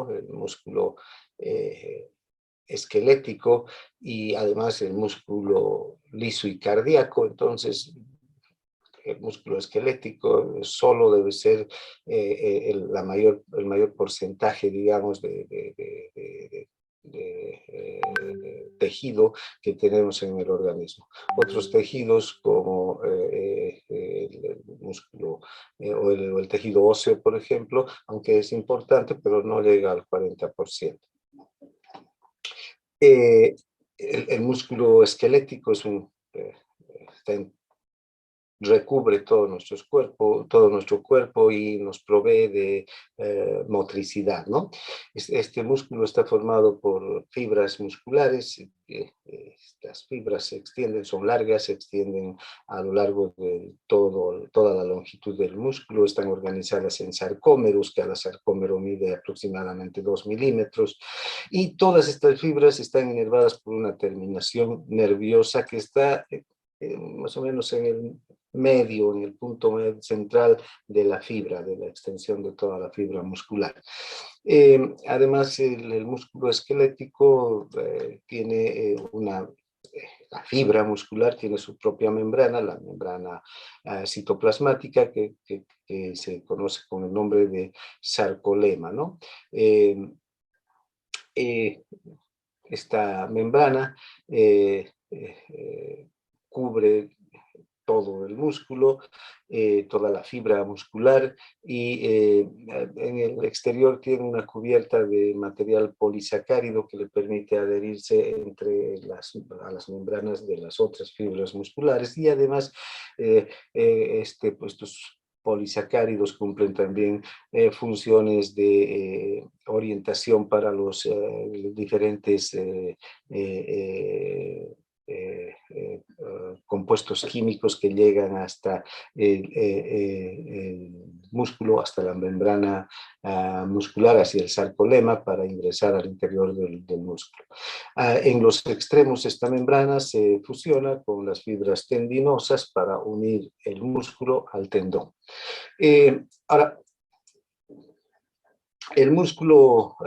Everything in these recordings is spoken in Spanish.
el músculo esquelético y además el músculo liso y cardíaco. Entonces, el músculo esquelético solo debe ser el mayor porcentaje, digamos, tejido que tenemos en el organismo. Otros tejidos como el músculo o el tejido óseo, por ejemplo, aunque es importante, pero no llega al 40%. El músculo esquelético recubre todo nuestro cuerpo y nos provee de motricidad, ¿no? Este músculo está formado por fibras musculares. Estas fibras se extienden, son largas, se extienden a lo largo de toda la longitud del músculo. Están organizadas en sarcómeros. Cada sarcómero mide aproximadamente 2 milímetros. Y todas estas fibras están inervadas por una terminación nerviosa que está más o menos en el punto central de la fibra, de la extensión de toda la fibra muscular. Además, el músculo esquelético tiene la fibra muscular tiene su propia membrana, la membrana citoplasmática, que se conoce con el nombre de sarcolema, ¿no? Esta membrana cubre todo el músculo, toda la fibra muscular, y en el exterior tiene una cubierta de material polisacárido que le permite adherirse a las membranas de las otras fibras musculares, y además estos polisacáridos cumplen también funciones de orientación para los diferentes compuestos químicos que llegan hasta el músculo, hasta la membrana muscular, hacia el sarcolema, para ingresar al interior del músculo. En los extremos, esta membrana se fusiona con las fibras tendinosas para unir el músculo al tendón. Ahora, el músculo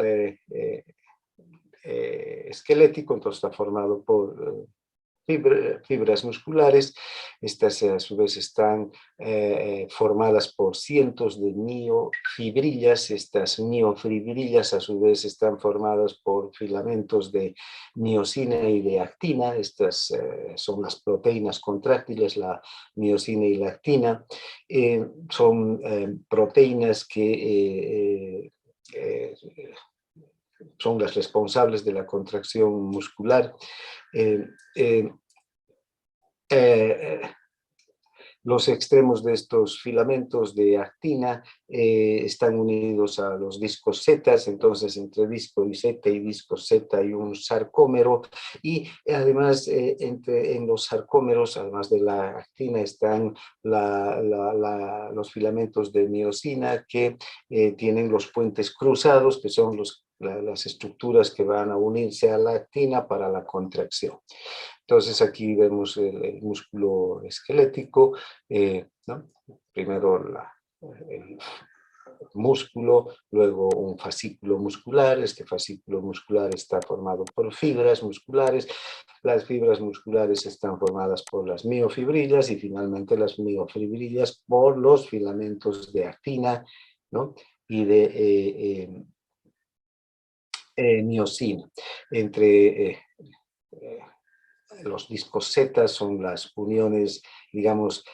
esquelético entonces está formado por fibras musculares. Estas a su vez están formadas por cientos de miofibrillas. Estas miofibrillas a su vez están formadas por filamentos de miosina y de actina. Estas son las proteínas contráctiles, la miosina y la actina. Son proteínas que son las responsables de la contracción muscular. Los extremos de estos filamentos de actina están unidos a los discos Z, entonces entre disco y Z y disco Z hay un sarcómero, y además en los sarcómeros, además de la actina, están los filamentos de miosina que tienen los puentes cruzados, que son las estructuras que van a unirse a la actina para la contracción. Entonces aquí vemos el músculo esquelético, ¿no? Primero el músculo, luego un fascículo muscular. Este fascículo muscular está formado por fibras musculares. Las fibras musculares están formadas por las miofibrillas, y finalmente las miofibrillas por los filamentos de actina, ¿no? Y de miosina. Entre los discos Z son las uniones, digamos,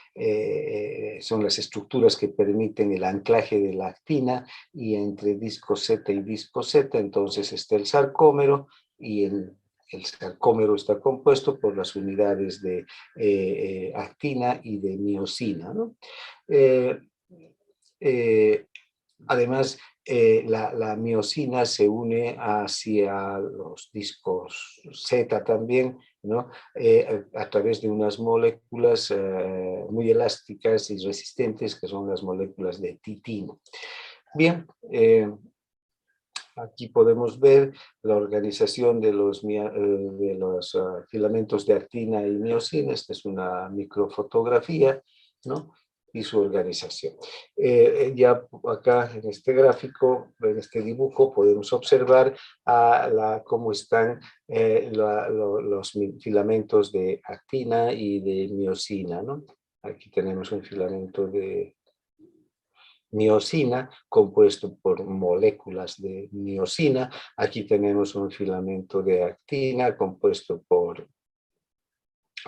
son las estructuras que permiten el anclaje de la actina, y entre disco Z y disco Z entonces está el sarcómero, y el sarcómero está compuesto por las unidades de actina y de miosina, ¿no? Además, la miosina se une hacia los discos Z también, ¿no? A través de unas moléculas muy elásticas y resistentes, que son las moléculas de titino. Bien, aquí podemos ver la organización de los filamentos de actina y miosina. Esta es una microfotografía, ¿no? y su organización. Ya acá en este gráfico, en este dibujo, podemos observar cómo están los filamentos de actina y de miosina, ¿no? Aquí tenemos un filamento de miosina compuesto por moléculas de miosina. Aquí tenemos un filamento de actina compuesto por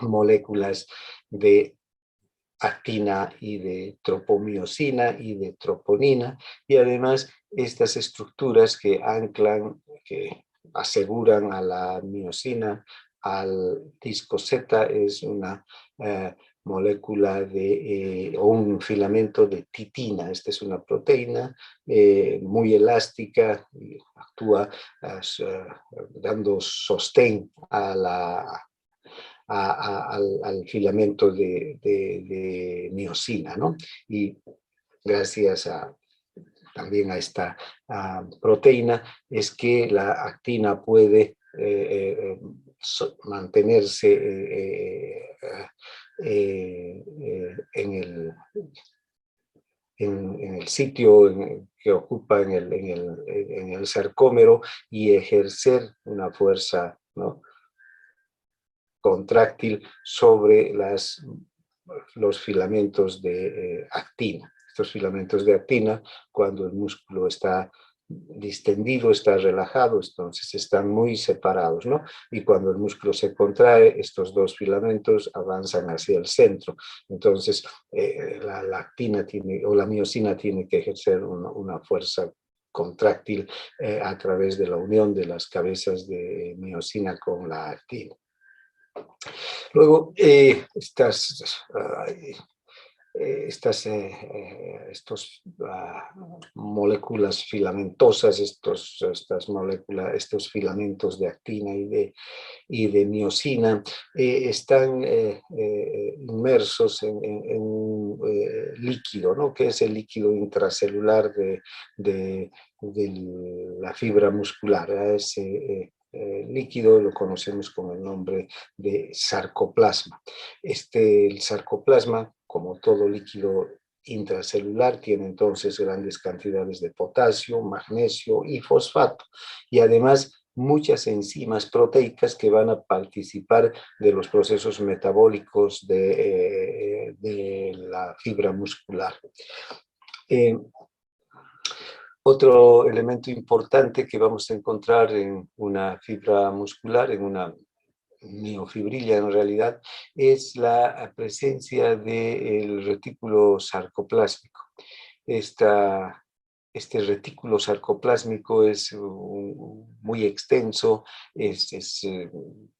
moléculas de actina y de tropomiosina y de troponina, y además estas estructuras que anclan, que aseguran a la miosina al disco Z es una molécula o un filamento de titina. Esta es una proteína muy elástica y actúa dando sostén al filamento de miosina, ¿no? Y gracias también a esta proteína es que la actina puede mantenerse en el sitio que ocupa en el sarcómero y ejercer una fuerza, ¿no?, contráctil sobre los filamentos de actina. Estos filamentos de actina, cuando el músculo está distendido, está relajado, entonces están muy separados, ¿no? Y cuando el músculo se contrae, estos dos filamentos avanzan hacia el centro. Entonces, la actina o la miosina tiene que ejercer una fuerza contráctil a través de la unión de las cabezas de miosina con la actina. Luego, estas moléculas filamentosas, estos filamentos de actina y de miosina, están inmersos en un líquido, ¿no?, que es el líquido intracelular de la fibra muscular. Ese líquido lo conocemos con el nombre de sarcoplasma. El sarcoplasma, como todo líquido intracelular, tiene entonces grandes cantidades de potasio, magnesio y fosfato, y además muchas enzimas proteicas que van a participar de los procesos metabólicos de la fibra muscular. Otro elemento importante que vamos a encontrar en una fibra muscular, en una miofibrila en realidad, es la presencia del retículo sarcoplásmico. Este retículo sarcoplásmico es muy extenso,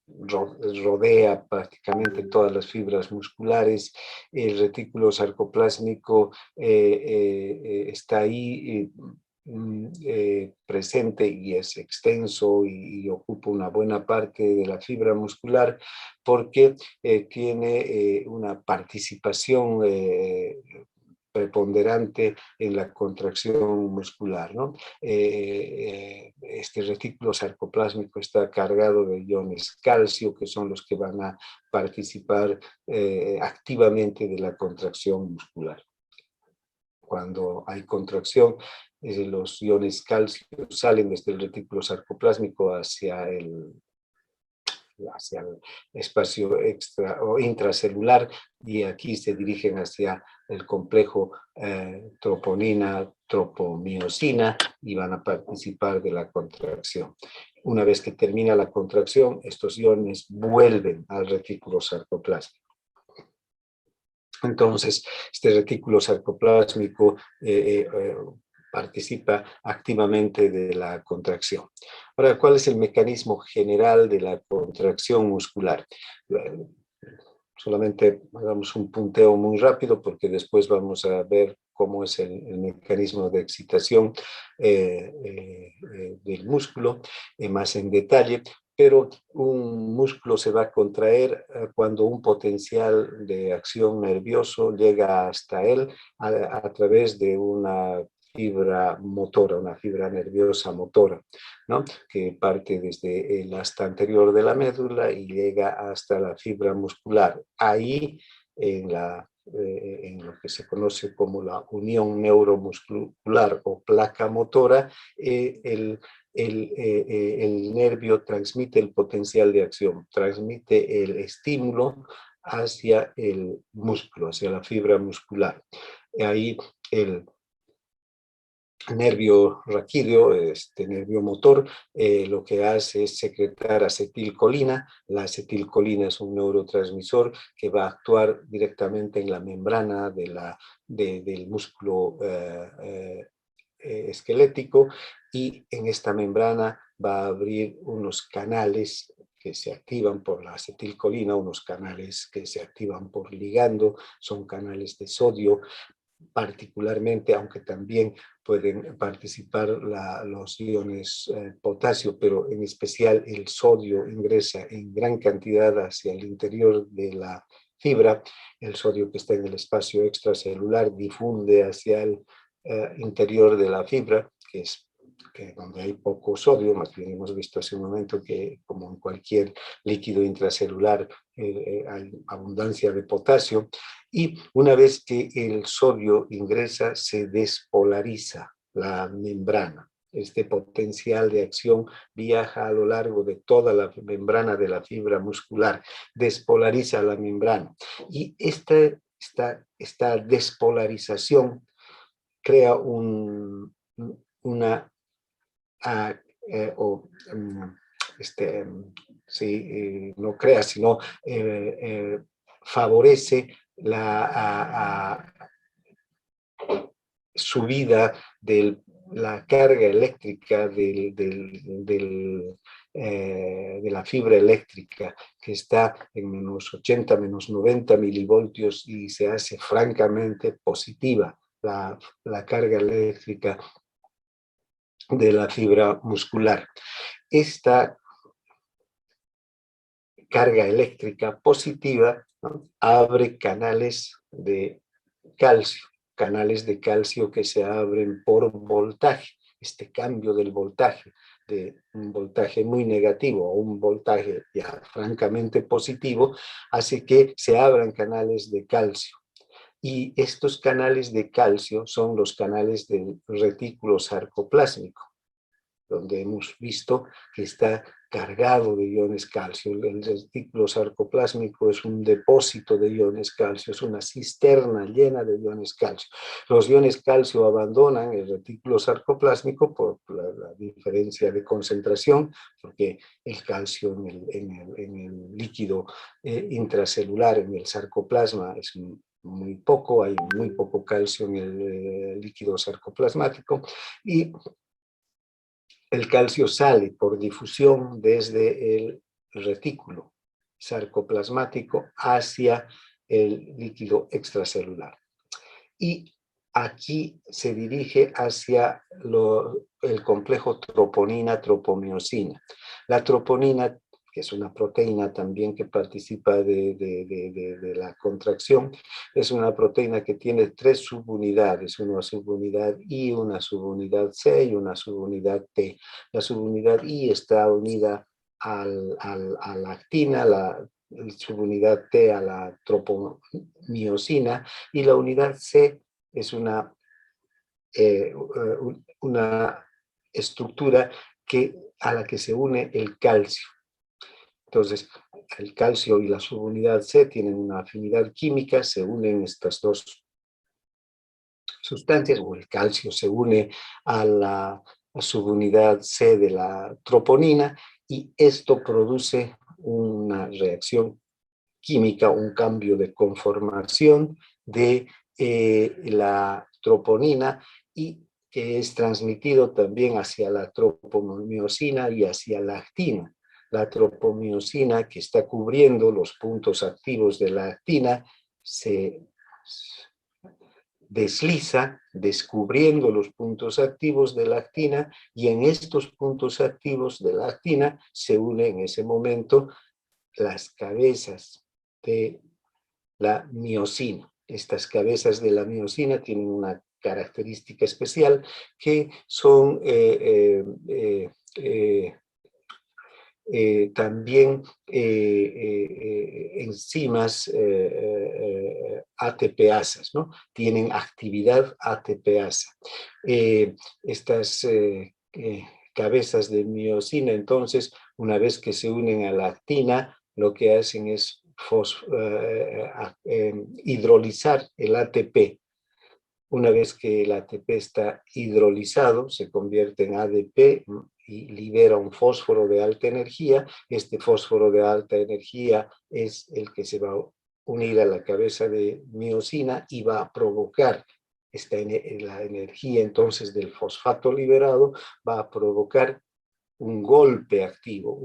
rodea prácticamente todas las fibras musculares. El retículo sarcoplásmico está ahí presente y es extenso y ocupa una buena parte de la fibra muscular porque tiene una participación preponderante en la contracción muscular, ¿no? Este retículo sarcoplásmico está cargado de iones calcio, que son los que van a participar activamente de la contracción muscular. Cuando hay contracción, los iones calcio salen desde el retículo sarcoplásmico hacia el espacio extra o intracelular, y aquí se dirigen hacia el complejo troponina, tropomiosina, y van a participar de la contracción. Una vez que termina la contracción, estos iones vuelven al retículo sarcoplásmico. Entonces, este retículo sarcoplásmico participa activamente de la contracción. Ahora, ¿cuál es el mecanismo general de la contracción muscular? Solamente hagamos un punteo muy rápido porque después vamos a ver cómo es el mecanismo de excitación del músculo más en detalle. Pero un músculo se va a contraer cuando un potencial de acción nervioso llega hasta él a través de una fibra motora, una fibra nerviosa motora, ¿no?, que parte desde el asta anterior de la médula y llega hasta la fibra muscular. Ahí, en la en lo que se conoce como la unión neuromuscular o placa motora, el nervio transmite el potencial de acción, transmite el estímulo hacia el músculo, hacia la fibra muscular. Ahí el nervio raquídeo, este nervio motor, lo que hace es secretar acetilcolina. La acetilcolina es un neurotransmisor que va a actuar directamente en la membrana del músculo esquelético, y en esta membrana va a abrir unos canales que se activan por la acetilcolina, unos canales que se activan por ligando, son canales de sodio, particularmente, aunque también pueden participar los iones potasio, pero en especial el sodio ingresa en gran cantidad hacia el interior de la fibra. El sodio que está en el espacio extracelular difunde hacia el interior de la fibra, que es donde hay poco sodio. Más bien hemos visto hace un momento que, como en cualquier líquido intracelular, hay abundancia de potasio, y una vez que el sodio ingresa, se despolariza la membrana. Este potencial de acción viaja a lo largo de toda la membrana de la fibra muscular, despolariza la membrana, y esta despolarización crea una no crea, sino favorece la subida de la carga eléctrica de la fibra eléctrica, que está en menos 80, menos 90 milivoltios, y se hace francamente positiva la carga eléctrica de la fibra muscular. Esta carga eléctrica positiva, ¿no?, abre canales de calcio que se abren por voltaje. Este cambio del voltaje, de un voltaje muy negativo a un voltaje ya francamente positivo, hace que se abran canales de calcio. Y estos canales de calcio son los canales del retículo sarcoplásmico, donde hemos visto que está cargado de iones calcio. El retículo sarcoplásmico es un depósito de iones calcio, es una cisterna llena de iones calcio. Los iones calcio abandonan el retículo sarcoplásmico por la diferencia de concentración, porque el calcio en el líquido intracelular, en el sarcoplasma, es muy poco, hay muy poco calcio en el líquido sarcoplasmático, y el calcio sale por difusión desde el retículo sarcoplasmático hacia el líquido extracelular. Y aquí se dirige hacia el complejo troponina-tropomiosina. La troponina, que es una proteína también que participa de la contracción, es una proteína que tiene 3 subunidades, una subunidad I, una subunidad C y una subunidad T. La subunidad I está unida a la actina, la subunidad T a la tropomiosina, y la unidad C es una estructura a la que se une el calcio. Entonces, el calcio y la subunidad C tienen una afinidad química, se unen estas dos sustancias, o el calcio se une a la subunidad C de la troponina, y esto produce una reacción química, un cambio de conformación de la troponina, y que es transmitido también hacia la tropomiosina y hacia la actina. La tropomiosina, que está cubriendo los puntos activos de la actina, se desliza descubriendo los puntos activos de la actina, y en estos puntos activos de la actina se unen en ese momento las cabezas de la miosina. Estas cabezas de la miosina tienen una característica especial, que son también enzimas ATPasas, ¿no? Tienen actividad ATPasa. Estas cabezas de miosina, entonces, una vez que se unen a la actina, lo que hacen es hidrolizar el ATP. Una vez que el ATP está hidrolizado, se convierte en ADP y libera un fósforo de alta energía. Este fósforo de alta energía es el que se va a unir a la cabeza de miosina y va a provocar la energía entonces del fosfato liberado, va a provocar un golpe activo,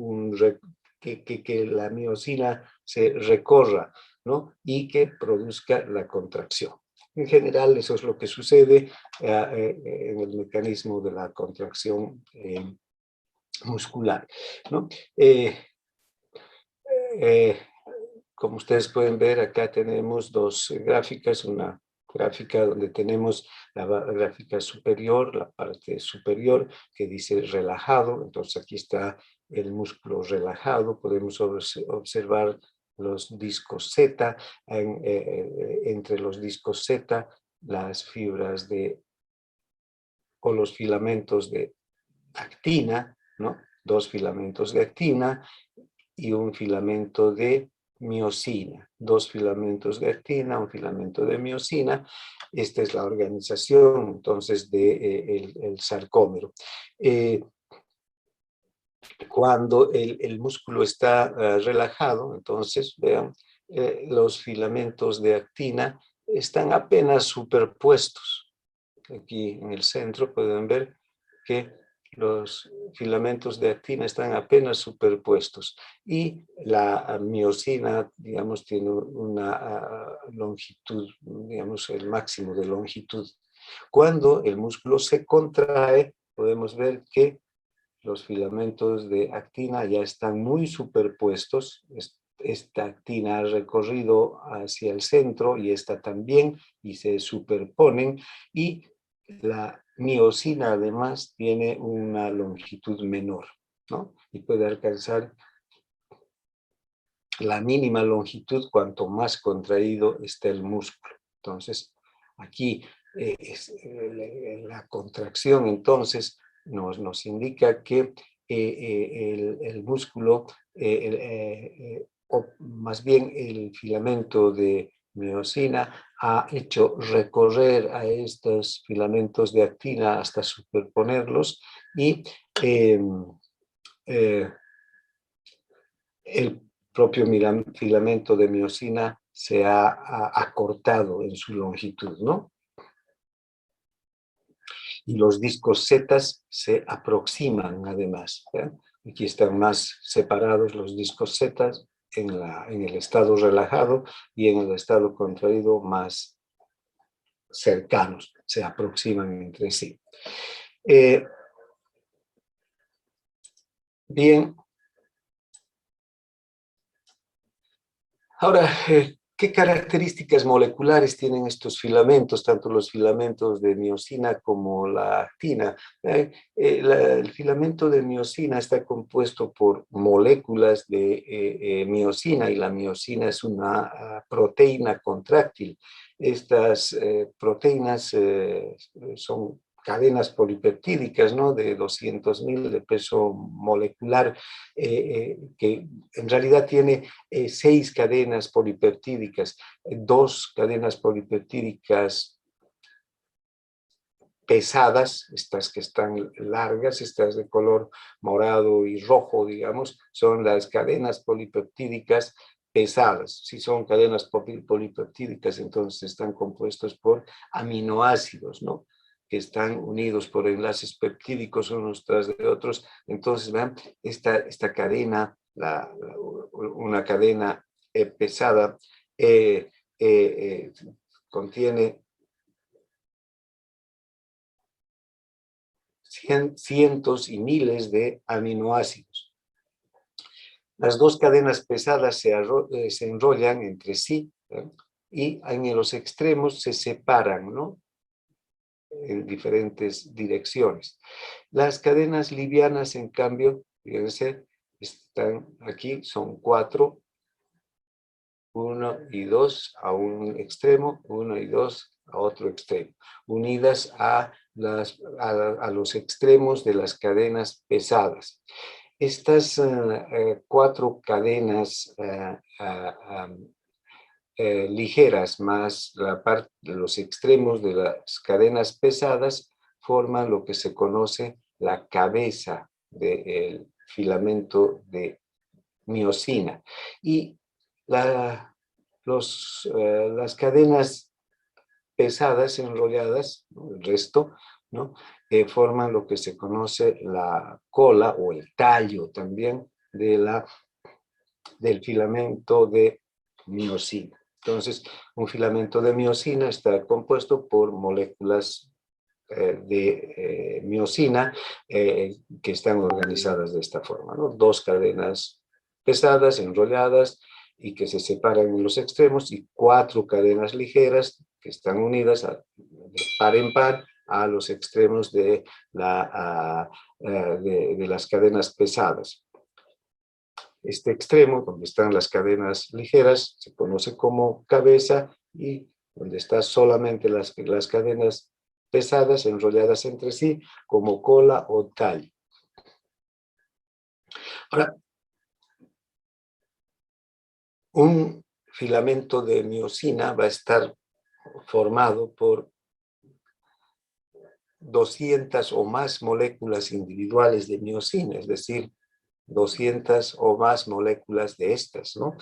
que la miosina se recorra, ¿no? Y que produzca la contracción. En general, eso es lo que sucede en el mecanismo de la contracción muscular, ¿no? Como ustedes pueden ver, acá tenemos dos gráficas, una gráfica donde tenemos la gráfica superior, la parte superior que dice relajado, entonces aquí está el músculo relajado, podemos observar los discos Z, entre los discos Z, las fibras o los filamentos de actina, ¿no? Dos filamentos de actina y un filamento de miosina, dos filamentos de actina, un filamento de miosina. Esta es la organización entonces del el sarcómero. Cuando el músculo está relajado, entonces vean, los filamentos de actina están apenas superpuestos. Aquí en el centro pueden ver que los filamentos de actina están apenas superpuestos y la miosina, digamos, tiene una longitud, digamos, el máximo de longitud. Cuando el músculo se contrae, podemos ver que los filamentos de actina ya están muy superpuestos. Esta actina ha recorrido hacia el centro y esta también, y se superponen, y la miosina además tiene una longitud menor, ¿no? Y puede alcanzar la mínima longitud cuanto más contraído está el músculo. Entonces, aquí la contracción entonces nos indica que el músculo, o más bien el filamento de miosina, ha hecho recorrer a estos filamentos de actina hasta superponerlos y el propio filamento de miosina se ha acortado en su longitud, ¿no? Y los discos Z se aproximan además, ¿eh? Aquí están más separados los discos Z en el estado relajado y en el estado contraído más cercanos, se aproximan entre sí. Bien. Ahora, ¿qué características moleculares tienen estos filamentos, tanto los filamentos de miosina como la actina? El filamento de miosina está compuesto por moléculas de miosina y la miosina es una proteína contráctil. Estas proteínas son cadenas polipeptídicas, ¿no? De 200.000 de peso molecular, que en realidad tiene 6 cadenas polipeptídicas, 2 cadenas polipeptídicas pesadas, estas que están largas, estas de color morado y rojo, digamos, son las cadenas polipeptídicas pesadas. Si son cadenas polipeptídicas, entonces están compuestos por aminoácidos, ¿no? Que están unidos por enlaces peptídicos unos tras de otros. Entonces, vean, esta cadena, una cadena pesada, contiene cientos y miles de aminoácidos. Las dos cadenas pesadas se enrollan entre sí, ¿eh? Y en los extremos se separan, ¿no? En diferentes direcciones. Las cadenas livianas, en cambio, fíjense, Están aquí, son 4, 1 y 2 a un extremo, 1 y 2 a otro extremo, unidas a los extremos de las cadenas pesadas. Estas 4 cadenas ligeras más los extremos de las cadenas pesadas forman lo que se conoce la cabeza del filamento de miosina. Y las cadenas pesadas, enrolladas, el resto, ¿no? Forman lo que se conoce la cola o el tallo también del filamento de miosina. Entonces, un filamento de miosina está compuesto por moléculas de miosina que están organizadas de esta forma, ¿no? 2 cadenas pesadas, enrolladas y que se separan en los extremos, y 4 cadenas ligeras que están unidas de par en par a los extremos de las cadenas pesadas. Este extremo, donde están las cadenas ligeras, se conoce como cabeza, y donde están solamente las cadenas pesadas enrolladas entre sí, como cola o tallo. Ahora, un filamento de miosina va a estar formado por 200 o más moléculas individuales de miosina, es decir, 200 o más moléculas de estas, ¿no?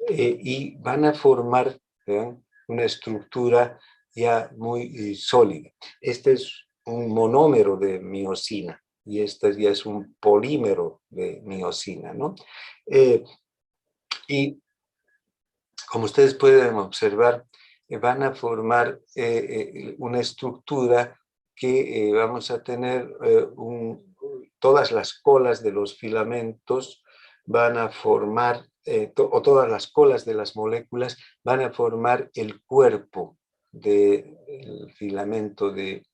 Y van a formar, ¿vean?, una estructura ya muy sólida. Este es un monómero de miosina y este ya es un polímero de miosina, ¿no? Y como ustedes pueden observar, van a formar una estructura que vamos a tener todas las colas de los filamentos van a formar, o todas las colas de las moléculas van a formar el cuerpo del filamento de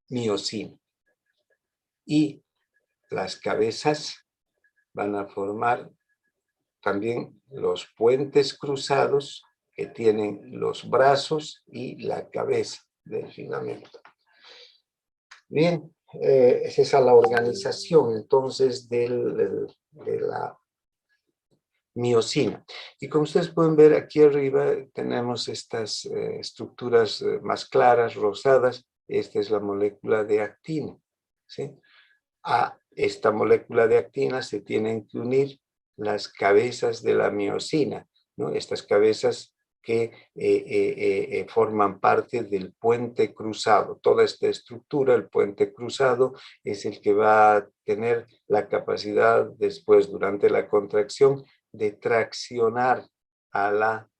miosina. Y las cabezas van a formar también los puentes cruzados que tienen los brazos y la cabeza del filamento. Bien, esa es la organización entonces de la miosina. Y como ustedes pueden ver aquí arriba tenemos estas estructuras más claras, rosadas. Esta es la molécula de actina, ¿sí? A esta molécula de actina se tienen que unir las cabezas de la miosina, ¿no? Estas cabezas que forman parte del puente cruzado. Toda esta estructura, el puente cruzado, es el que va a tener la capacidad después, durante la contracción, de traccionar a la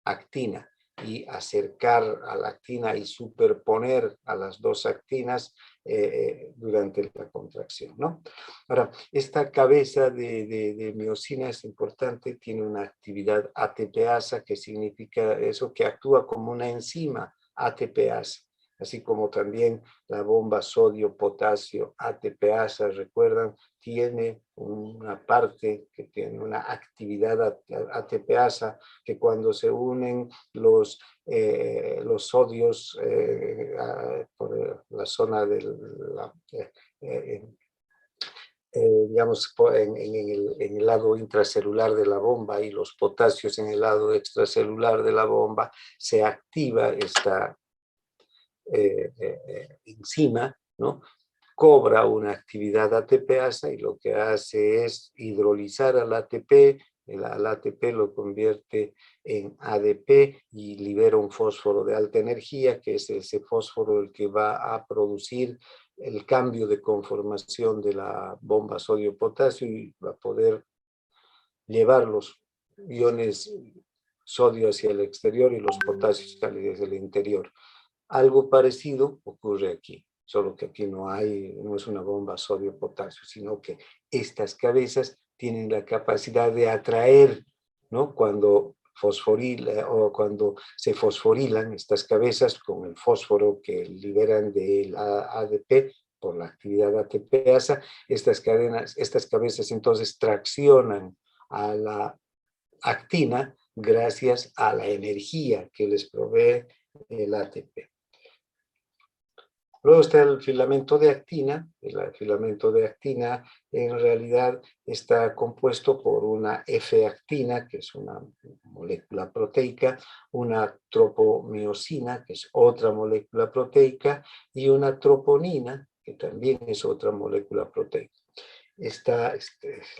actina y acercar a la actina y superponer a las 2 actinas durante la contracción, ¿no? Ahora, esta cabeza de miosina es importante, tiene una actividad ATPasa, que significa eso, que actúa como una enzima ATPasa, así como también la bomba sodio-potasio ATPasa, recuerdan, tiene una parte que tiene una actividad ATPasa, que cuando se unen los sodios por la zona del digamos, en el lado intracelular de la bomba y los potasios en el lado extracelular de la bomba, se activa esta enzima, ¿no? Cobra una actividad ATPasa y lo que hace es hidrolizar al ATP, el ATP lo convierte en ADP y libera un fósforo de alta energía, que es ese fósforo el que va a producir el cambio de conformación de la bomba sodio-potasio y va a poder llevar los iones sodio hacia el exterior y los potasios hacia el interior. Algo parecido ocurre aquí, solo que aquí no es una bomba sodio-potasio, sino que estas cabezas tienen la capacidad de atraer, ¿no? Cuando se fosforilan estas cabezas con el fósforo que liberan del ADP, por la actividad ATPasa, estas cabezas entonces traccionan a la actina gracias a la energía que les provee el ATP. Luego está el filamento de actina. El filamento de actina en realidad está compuesto por una F-actina, que es una molécula proteica, una tropomiosina, que es otra molécula proteica, y una troponina, que también es otra molécula proteica.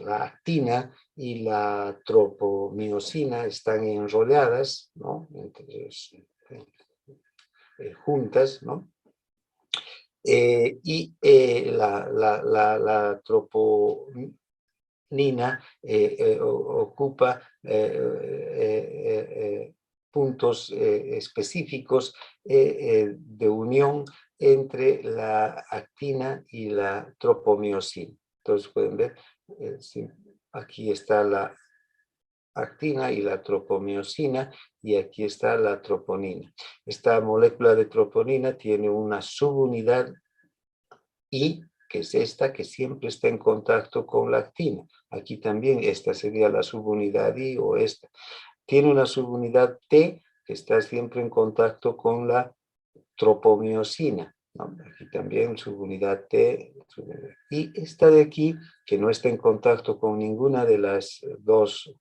La actina y la tropomiosina están enrolladas, ¿no? Entonces, juntas, ¿no? La troponina ocupa puntos específicos de unión entre la actina y la tropomiosina. Entonces pueden ver, sí, aquí está la actina y la tropomiosina, y aquí está la troponina. Esta molécula de troponina tiene una subunidad I, que es esta que siempre está en contacto con la actina. Aquí también esta sería la subunidad I o esta. Tiene una subunidad T que está siempre en contacto con la tropomiosina, ¿no? Aquí también subunidad T. Y esta de aquí, que no está en contacto con ninguna de las dos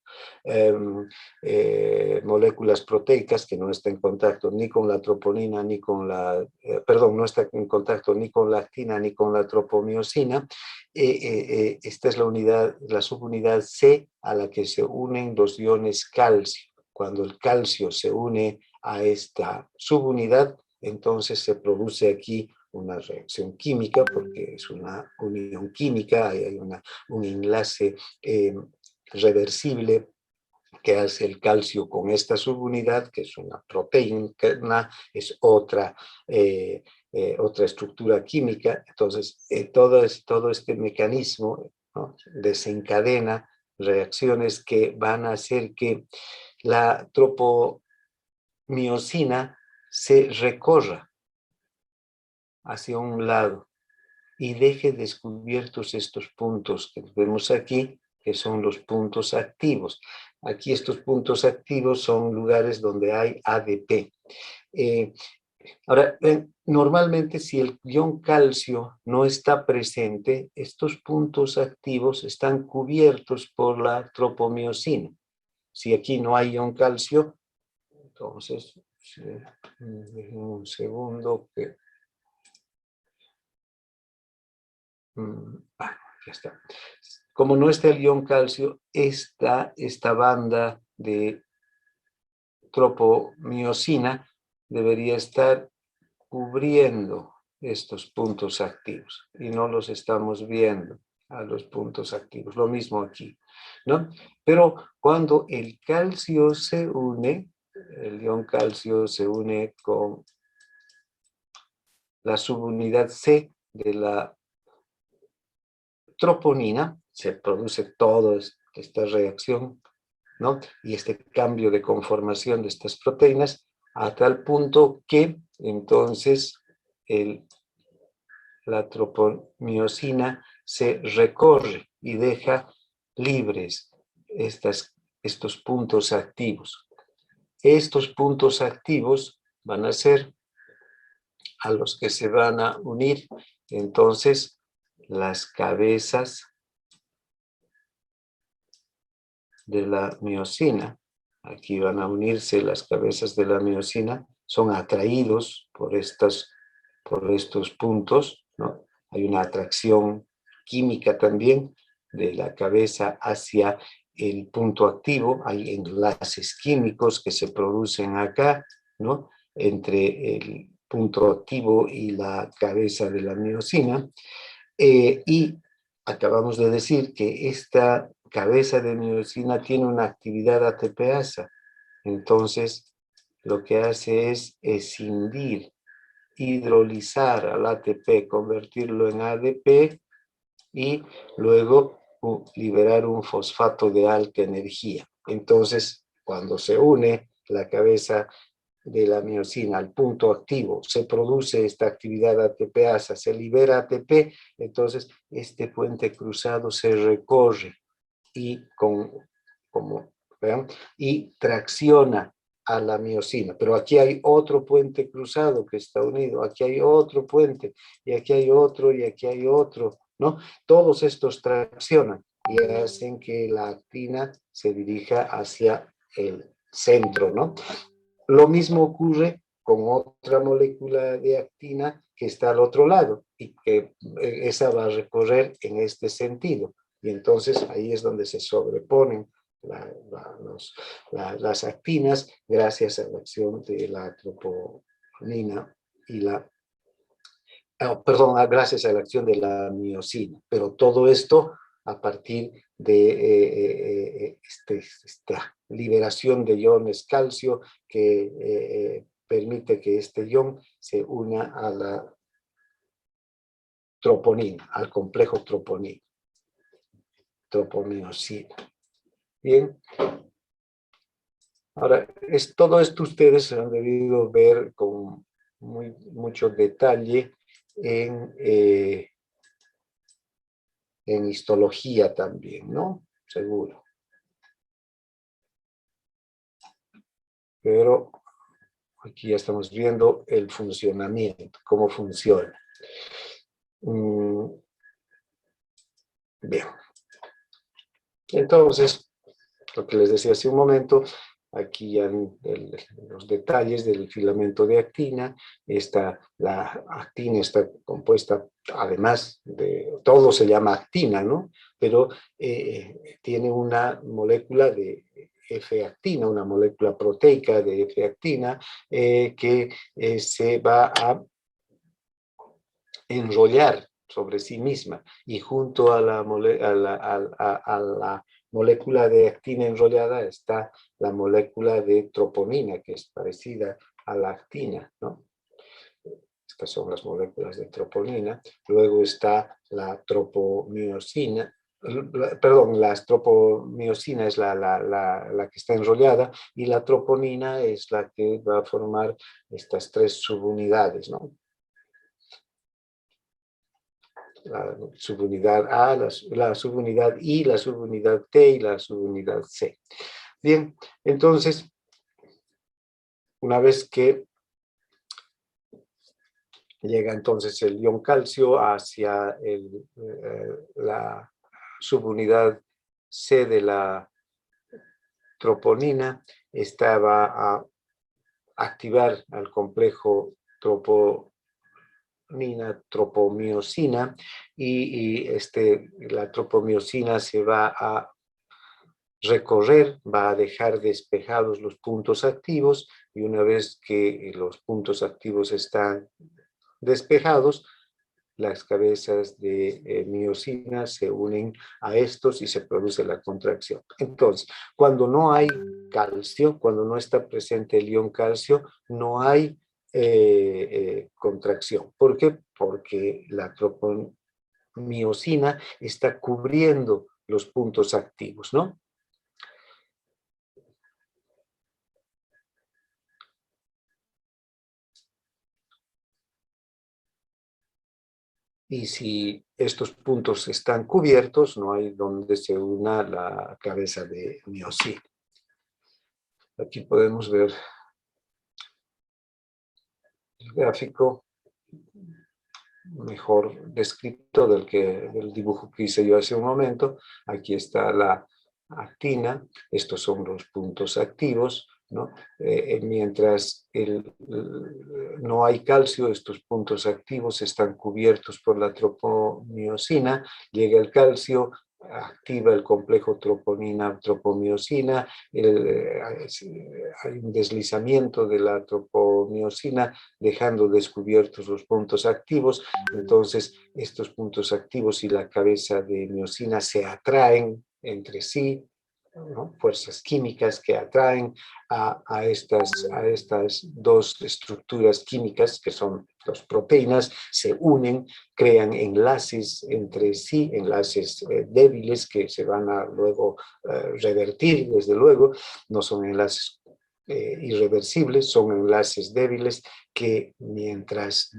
moléculas proteicas, que no está en contacto ni con la troponina, ni con la, perdón, no está en contacto ni con la actina, ni con la tropomiosina. Esta es la subunidad C a la que se unen los iones calcio. Cuando el calcio se une a esta subunidad, entonces se produce aquí una reacción química, porque es una unión química, hay un enlace reversible que hace el calcio con esta subunidad, que es una proteína, es otra estructura química. Entonces, todo este mecanismo, ¿no?, desencadena reacciones que van a hacer que la tropomiosina se recorra hacia un lado y deje descubiertos estos puntos que vemos aquí, que son los puntos activos. Aquí estos puntos activos son lugares donde hay ADP. Ahora, normalmente si el ion calcio no está presente, estos puntos activos están cubiertos por la tropomiosina. Si aquí no hay ion calcio, entonces, un segundo que... ya está. Como no está el ion calcio, esta banda de tropomiosina debería estar cubriendo estos puntos activos y no los estamos viendo a los puntos activos. Lo mismo aquí, ¿no? Pero cuando el calcio se une, el ion calcio se une con la subunidad C de la troponina, se produce toda esta reacción, ¿no?, y este cambio de conformación de estas proteínas, a tal punto que entonces la tropomiosina se recorre y deja libres estos puntos activos. Estos puntos activos van a ser a los que se van a unir entonces las cabezas de la miosina. Aquí van a unirse las cabezas de la miosina, son atraídos por estos puntos, ¿no? Hay una atracción química también de la cabeza hacia el punto activo, hay enlaces químicos que se producen acá, ¿no?, entre el punto activo y la cabeza de la miosina, y acabamos de decir que esta cabeza de miosina tiene una actividad ATPasa, entonces lo que hace es escindir, hidrolizar al ATP, convertirlo en ADP y luego liberar un fosfato de alta energía. Entonces, cuando se une la cabeza de la miosina al punto activo, se produce esta actividad ATPasa, se libera ATP, entonces este puente cruzado se recorre y, ¿vean? Y tracciona a la miosina. Pero aquí hay otro puente cruzado que está unido, aquí hay otro puente, y aquí hay otro, y aquí hay otro, ¿no? Todos estos traccionan y hacen que la actina se dirija hacia el centro, ¿no? Lo mismo ocurre con otra molécula de actina que está al otro lado y que esa va a recorrer en este sentido. Y entonces ahí es donde se sobreponen las actinas gracias a la acción de la troponina y gracias a la acción de la miosina. Pero todo esto a partir de esta liberación de iones calcio que permite que este ion se una a la troponina, al complejo troponiosina. Bien. Ahora, todo esto ustedes han debido ver con mucho detalle en histología también, ¿no? Seguro. Pero aquí ya estamos viendo el funcionamiento, cómo funciona. Bien. Entonces, lo que les decía hace un momento, aquí ya los detalles del filamento de actina. La actina está compuesta, además de, todo se llama actina, ¿no? Pero tiene una molécula de F-actina, una molécula proteica de F-actina que se va a enrollar sobre sí misma y junto a la molécula de actina enrollada está la molécula de troponina, que es parecida a la actina, ¿no? Estas son las moléculas de troponina. Luego está la tropomiosina, perdón, la tropomiosina es la que está enrollada y la troponina es la que va a formar estas tres subunidades, ¿no? La subunidad A, la subunidad I, la subunidad T y la subunidad C. Bien, entonces, una vez que llega entonces el ion calcio hacia la subunidad C de la troponina, esta va a activar al complejo tropomiosina y la tropomiosina se va a recorrer, va a dejar despejados los puntos activos y una vez que los puntos activos están despejados, las cabezas de miosina se unen a estos y se produce la contracción. Entonces, cuando no hay calcio, cuando no está presente el ion calcio, no hay contracción. ¿Por qué? Porque la tropomiosina está cubriendo los puntos activos, ¿no? Y si estos puntos están cubiertos, no hay donde se una la cabeza de miosina. Aquí podemos ver el gráfico mejor descrito del dibujo que hice yo hace un momento. Aquí está la actina, estos son los puntos activos, ¿no? Mientras no hay calcio, estos puntos activos están cubiertos por la tropomiosina, llega el calcio, activa el complejo troponina-tropomiosina, hay un deslizamiento de la tropomiosina dejando descubiertos los puntos activos, entonces estos puntos activos y la cabeza de miosina se atraen entre sí, ¿no? Fuerzas químicas que atraen a estas dos estructuras químicas que son las proteínas, se unen, crean enlaces entre sí, enlaces débiles que se van a luego revertir, desde luego, no son enlaces irreversibles, son enlaces débiles que mientras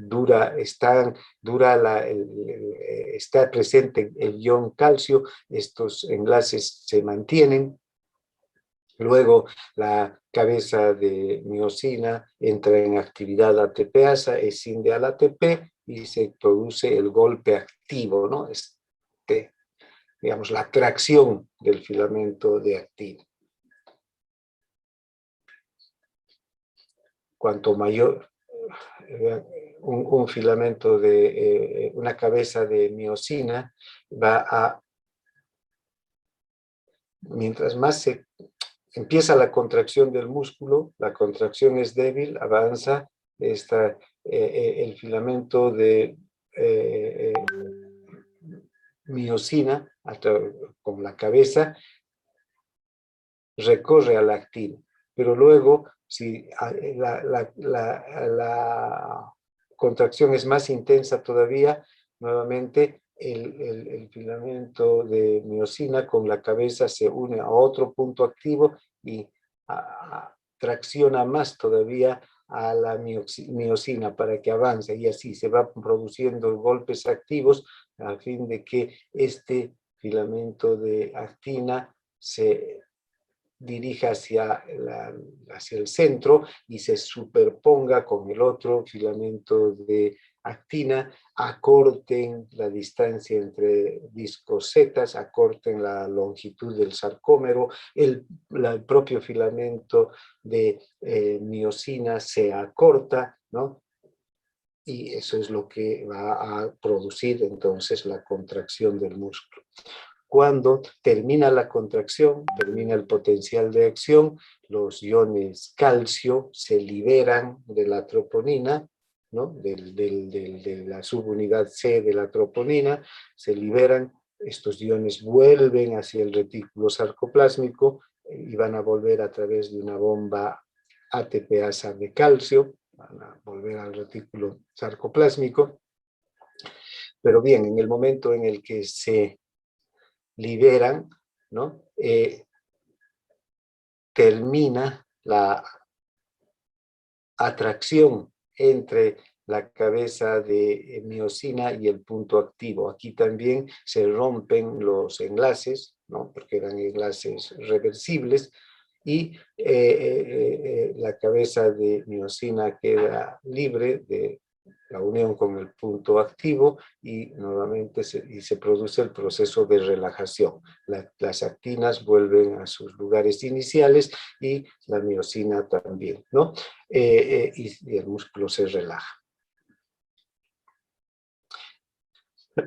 está presente el ion calcio, estos enlaces se mantienen. Luego la cabeza de miosina entra en actividad ATPasa, escinde al ATP y se produce el golpe activo, ¿no? Digamos, la tracción del filamento de actina. Cuanto mayor un filamento de una cabeza de miosina mientras más se empieza la contracción del músculo, la contracción es débil, avanza el filamento de miosina con la cabeza, recorre a la actina, pero luego si la contracción es más intensa todavía, nuevamente el filamento de miosina con la cabeza se une a otro punto activo y tracciona más todavía a la miosina para que avance, y así se va produciendo golpes activos a fin de que este filamento de actina se dirija hacia el centro y se superponga con el otro filamento de actina, acorten la distancia entre discos Z, acorten la longitud del sarcómero, el propio filamento de miosina se acorta, ¿no? Y eso es lo que va a producir entonces la contracción del músculo. Cuando termina la contracción, termina el potencial de acción, los iones calcio se liberan de la troponina, ¿no? De la subunidad C de la troponina, se liberan, estos iones vuelven hacia el retículo sarcoplásmico y van a volver a través de una bomba ATPasa de calcio, van a volver al retículo sarcoplásmico. Pero bien, en el momento en el que se liberan, ¿no? Termina la atracción entre la cabeza de miosina y el punto activo. Aquí también se rompen los enlaces, ¿no? Porque eran enlaces reversibles, y la cabeza de miosina queda libre de la unión con el punto activo y nuevamente se produce el proceso de relajación. Las actinas vuelven a sus lugares iniciales y la miosina también, ¿no? Y el músculo se relaja.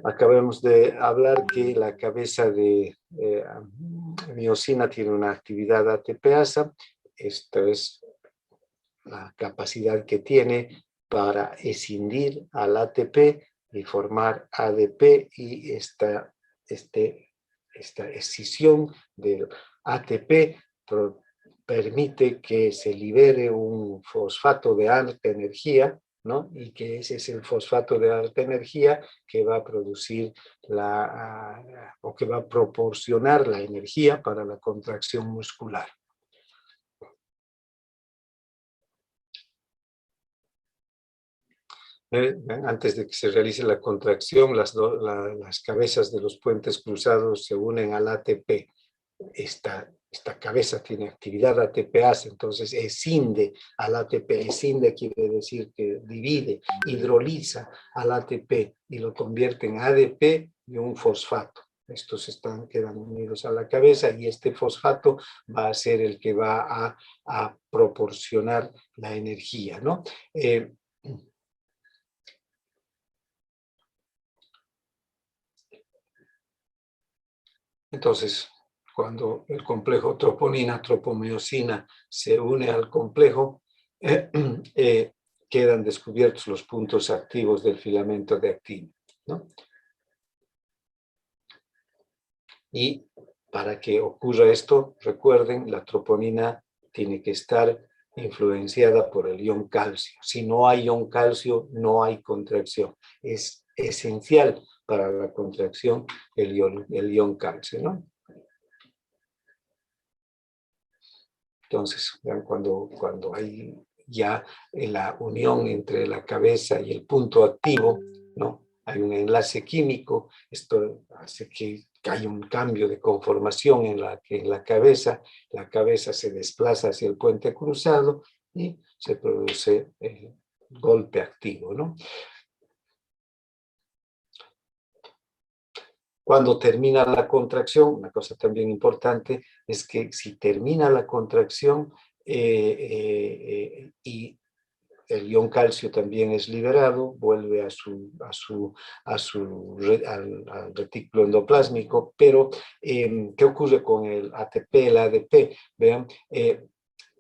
Acabamos de hablar que la cabeza de miosina tiene una actividad ATPasa. Esta es la capacidad que tiene para escindir al ATP y formar ADP, y esta escisión del ATP permite que se libere un fosfato de alta energía, ¿no? Y que ese es el fosfato de alta energía que va a producir o que va a proporcionar la energía para la contracción muscular. Antes de que se realice la contracción, las cabezas de los puentes cruzados se unen al ATP. Esta cabeza tiene actividad ATPasa, entonces escinde al ATP. Escinde quiere decir que divide, hidroliza al ATP y lo convierte en ADP y un fosfato. Estos quedan unidos a la cabeza y este fosfato va a ser el que va a proporcionar la energía, ¿no? Entonces, cuando el complejo troponina-tropomiosina se une al complejo, quedan descubiertos los puntos activos del filamento de actina, ¿no? Y para que ocurra esto, recuerden, la troponina tiene que estar influenciada por el ion calcio. Si no hay ion calcio, no hay contracción. Es esencial para la contracción el ion calcio, ¿no? Entonces, vean, cuando hay ya la unión entre la cabeza y el punto activo, ¿no? Hay un enlace químico, esto hace que hay un cambio de conformación en la cabeza se desplaza hacia el puente cruzado y se produce el golpe activo, ¿no? Cuando termina la contracción, una cosa también importante es que si termina la contracción y el ion calcio también es liberado, vuelve al retículo endoplásmico, pero ¿qué ocurre con el ATP, el ADP? Vean,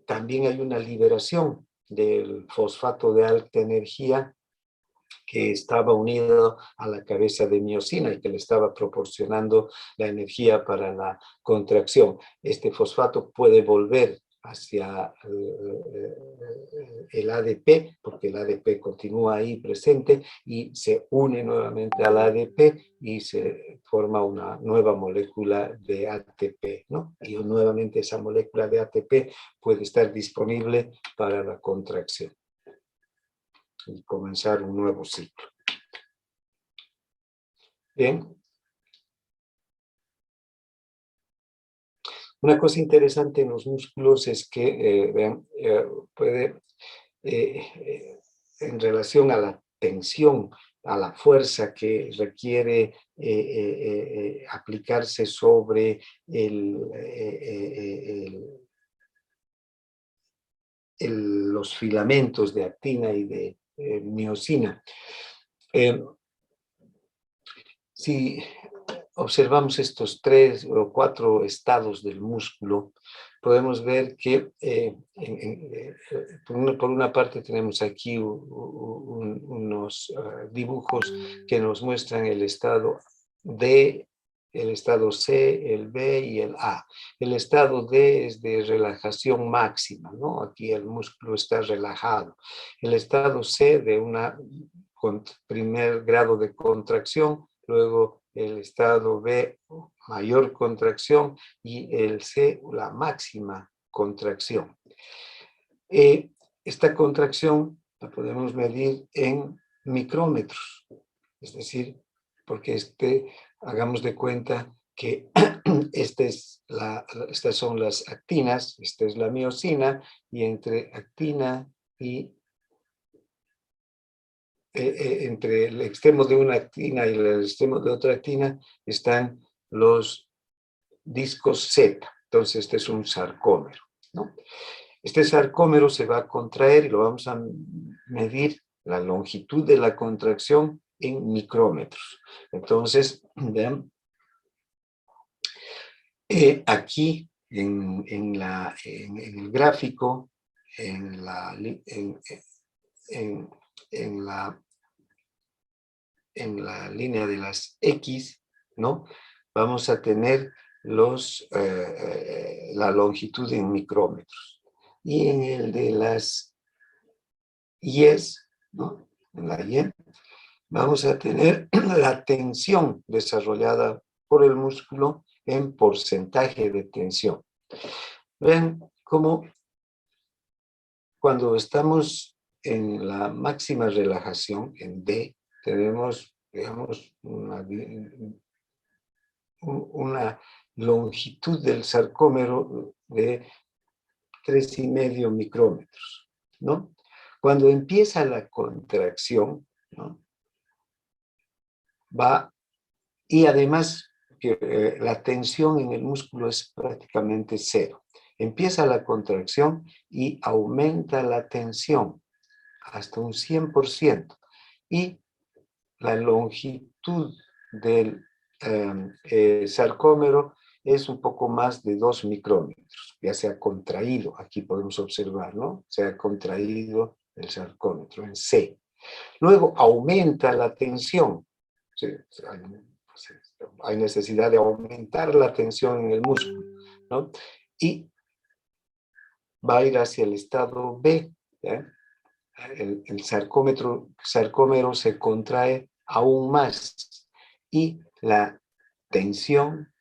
también hay una liberación del fosfato de alta energía que estaba unido a la cabeza de miosina y que le estaba proporcionando la energía para la contracción. Este fosfato puede volver hacia el ADP, porque el ADP continúa ahí presente y se une nuevamente al ADP y se forma una nueva molécula de ATP, ¿no? Y nuevamente esa molécula de ATP puede estar disponible para la contracción y comenzar un nuevo ciclo. Bien. Una cosa interesante en los músculos es que, vean, puede, en relación a la tensión, a la fuerza que requiere aplicarse sobre los filamentos de actina y de miosina. Si observamos estos 3 o 4 estados del músculo, podemos ver que por una parte tenemos aquí unos dibujos que nos muestran el estado D, el estado C, el B y el A. El estado D es de relajación máxima, ¿no? Aquí el músculo está relajado. El estado C de primer grado de contracción, luego el estado B, mayor contracción, y el C, la máxima contracción. Esta contracción la podemos medir en micrómetros, es decir, porque hagamos de cuenta que estas son las actinas, esta es la miosina, y entre actina y entre el extremo de una actina y el extremo de otra actina están los discos Z. Entonces, este es un sarcómero, ¿no? Este sarcómero se va a contraer y lo vamos a medir la longitud de la contracción en micrómetros. Entonces, vean, aquí en el gráfico, en la línea de las X, ¿no? Vamos a tener la longitud en micrómetros. Y en el de las Y, ¿no? En la Y, vamos a tener la tensión desarrollada por el músculo en porcentaje de tensión. Ven cómo cuando estamos en la máxima relajación, en D, tenemos, digamos, una longitud del sarcómero de 3,5 micrómetros, ¿no? Cuando empieza la contracción, ¿no? Y además que la tensión en el músculo es prácticamente cero. Empieza la contracción y aumenta la tensión hasta un 100%. Y la longitud del sarcómero es un poco más de 2 micrómetros. Ya se ha contraído, aquí podemos observar, ¿no? Se ha contraído el sarcómetro en C. Luego aumenta la tensión. Sí, hay necesidad de aumentar la tensión en el músculo, ¿no? Y va a ir hacia el estado B, ¿eh? El sarcómero se contrae aún más y la tensión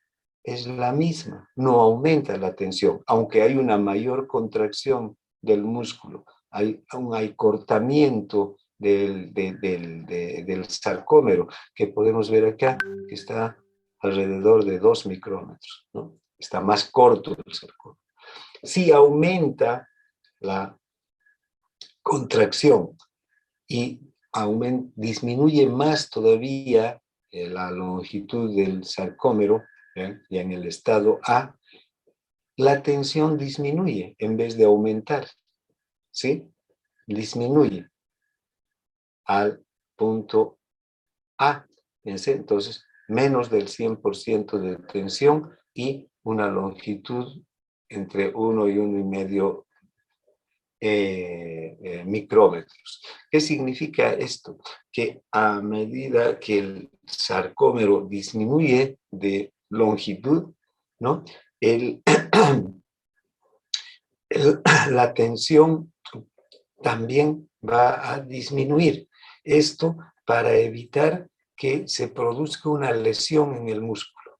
es la misma, no aumenta la tensión, aunque hay una mayor contracción del músculo, hay un acortamiento del sarcómero, que podemos ver acá, que está alrededor de 2 micrómetros, ¿no? Está más corto el sarcómero. Si aumenta la contracción y disminuye más todavía la longitud del sarcómero, ya en el estado A, la tensión disminuye en vez de aumentar, ¿sí? Disminuye al punto A. Entonces, menos del 100% de tensión y una longitud entre 1 y 1,5 micrómetros. ¿Qué significa esto? Que a medida que el sarcómero disminuye de longitud, ¿no? La tensión también va a disminuir. Esto para evitar que se produzca una lesión en el músculo,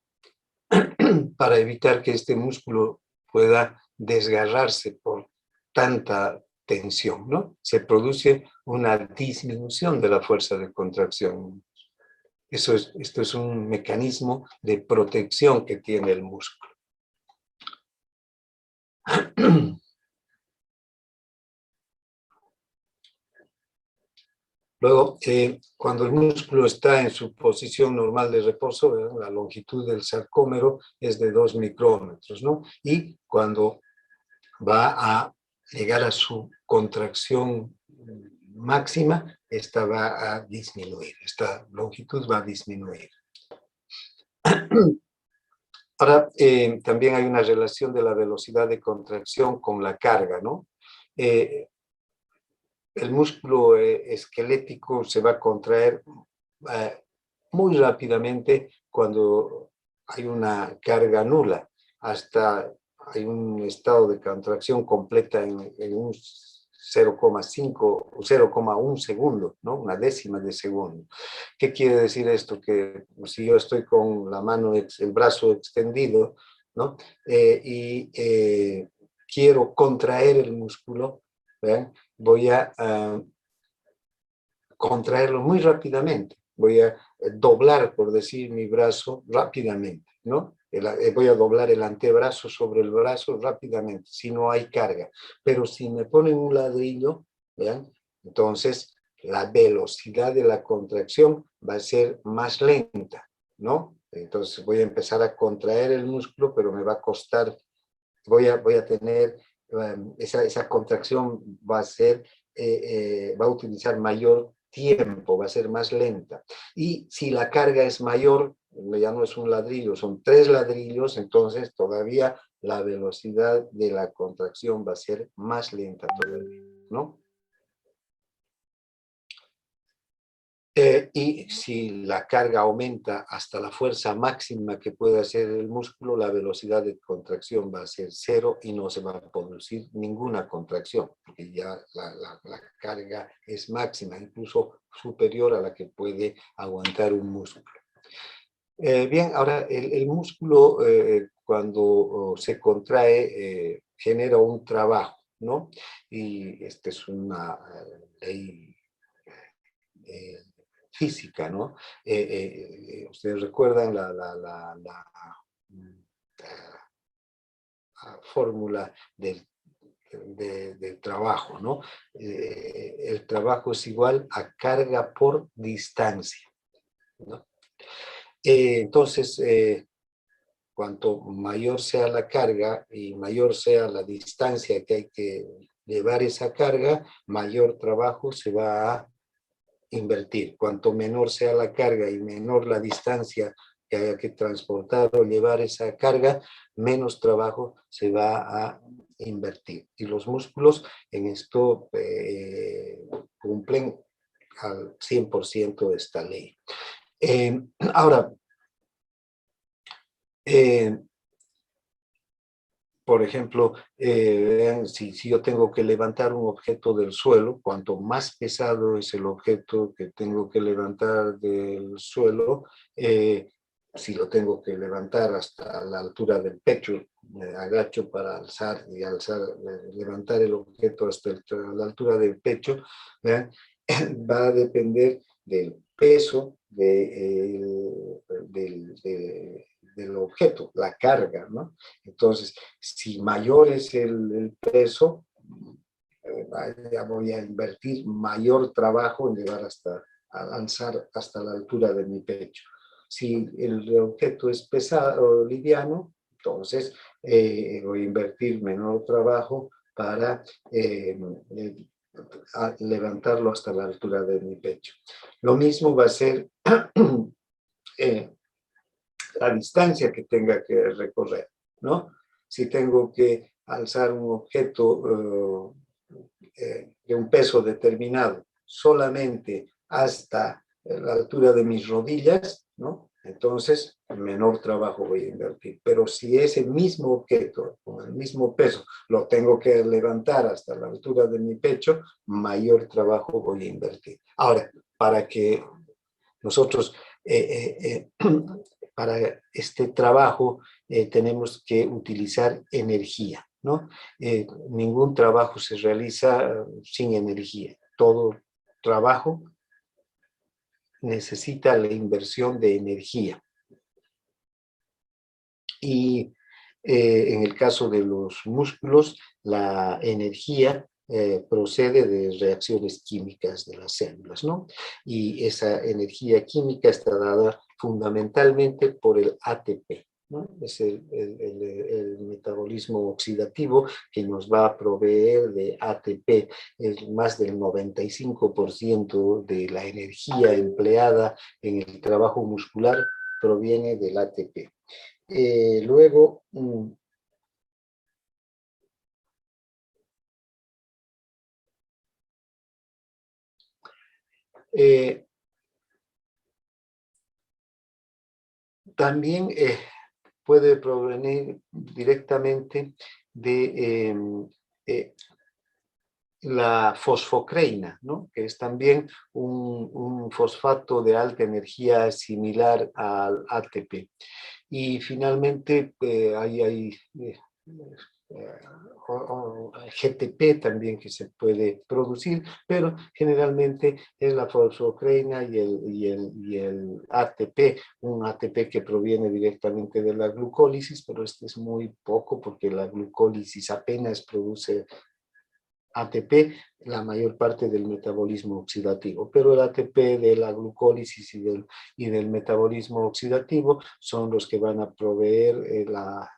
para evitar que este músculo pueda desgarrarse por tanta tensión, ¿no? Se produce una disminución de la fuerza de contracción. Esto es un mecanismo de protección que tiene el músculo. Luego, cuando el músculo está en su posición normal de reposo, la longitud del sarcómero es de 2 micrómetros, ¿no? Y cuando va a llegar a su contracción máxima, esta va a disminuir, esta longitud va a disminuir. Ahora, también hay una relación de la velocidad de contracción con la carga, ¿no? El músculo esquelético se va a contraer muy rápidamente cuando hay una carga nula, hasta hay un estado de contracción completa en un 0,5 o 0,1 segundo, ¿no? Una décima de segundo. ¿Qué quiere decir esto? Que si yo estoy con la mano, el brazo extendido, ¿no? Quiero contraer el músculo, ¿vean? Voy a contraerlo muy rápidamente. Voy a doblar, por decir, mi brazo rápidamente, ¿no? Voy a doblar el antebrazo sobre el brazo rápidamente, si no hay carga. Pero si me ponen un ladrillo, ¿vean? Entonces la velocidad de la contracción va a ser más lenta, ¿no? Entonces voy a empezar a contraer el músculo, pero me va a costar, voy a tener, esa contracción va a ser, va a utilizar mayor tiempo, va a ser más lenta. Y si la carga es mayor, ya no es un ladrillo, son 3 ladrillos, entonces todavía la velocidad de la contracción va a ser más lenta todavía, ¿no? Y si la carga aumenta hasta la fuerza máxima que puede hacer el músculo, la velocidad de contracción va a ser 0 y no se va a producir ninguna contracción, porque ya la carga es máxima, incluso superior a la que puede aguantar un músculo. Bien, ahora el músculo cuando se contrae genera un trabajo, ¿no? Y esta es una ley física, ¿no? Ustedes recuerdan la fórmula del trabajo, ¿no? El trabajo es igual a carga por distancia, ¿no? Entonces, cuanto mayor sea la carga y mayor sea la distancia que hay que llevar esa carga, mayor trabajo se va a invertir. Cuanto menor sea la carga y menor la distancia que haya que transportar o llevar esa carga, menos trabajo se va a invertir. Y los músculos en esto cumplen al 100% esta ley. Ahora, por ejemplo, vean, si yo tengo que levantar un objeto del suelo, cuanto más pesado es el objeto que tengo que levantar del suelo, si lo tengo que levantar hasta la altura del pecho, me agacho para alzar y levantar el objeto hasta la altura del pecho, ¿verdad? Va a depender del peso del objeto, la carga, ¿no? Entonces, si mayor es el peso, ya voy a invertir mayor trabajo en llevar a lanzar hasta la altura de mi pecho. Si el objeto es pesado o liviano, entonces voy a invertir menor trabajo para levantarlo hasta la altura de mi pecho. Lo mismo va a ser la distancia que tenga que recorrer, ¿no? Si tengo que alzar un objeto de un peso determinado solamente hasta la altura de mis rodillas, ¿no? Entonces, menor trabajo voy a invertir. Pero si ese mismo objeto, con el mismo peso, lo tengo que levantar hasta la altura de mi pecho, mayor trabajo voy a invertir. Ahora, para que nosotros, para este trabajo, tenemos que utilizar energía, ¿no? Ningún trabajo se realiza sin energía. Todo trabajo necesita la inversión de energía. Y en el caso de los músculos, la energía procede de reacciones químicas de las células, ¿no? Y esa energía química está dada fundamentalmente por el ATP, ¿no? Es el metabolismo oxidativo que nos va a proveer de ATP. Más del 95% de la energía empleada en el trabajo muscular proviene del ATP. Luego, también puede provenir directamente de la fosfocreína, ¿no? Que es también un fosfato de alta energía similar al ATP. Y finalmente hay GTP también que se puede producir, pero generalmente es la fosfocreína y el ATP, un ATP que proviene directamente de la glucólisis, pero este es muy poco porque la glucólisis apenas produce ATP, la mayor parte del metabolismo oxidativo, pero el ATP de la glucólisis y del metabolismo oxidativo son los que van a proveer la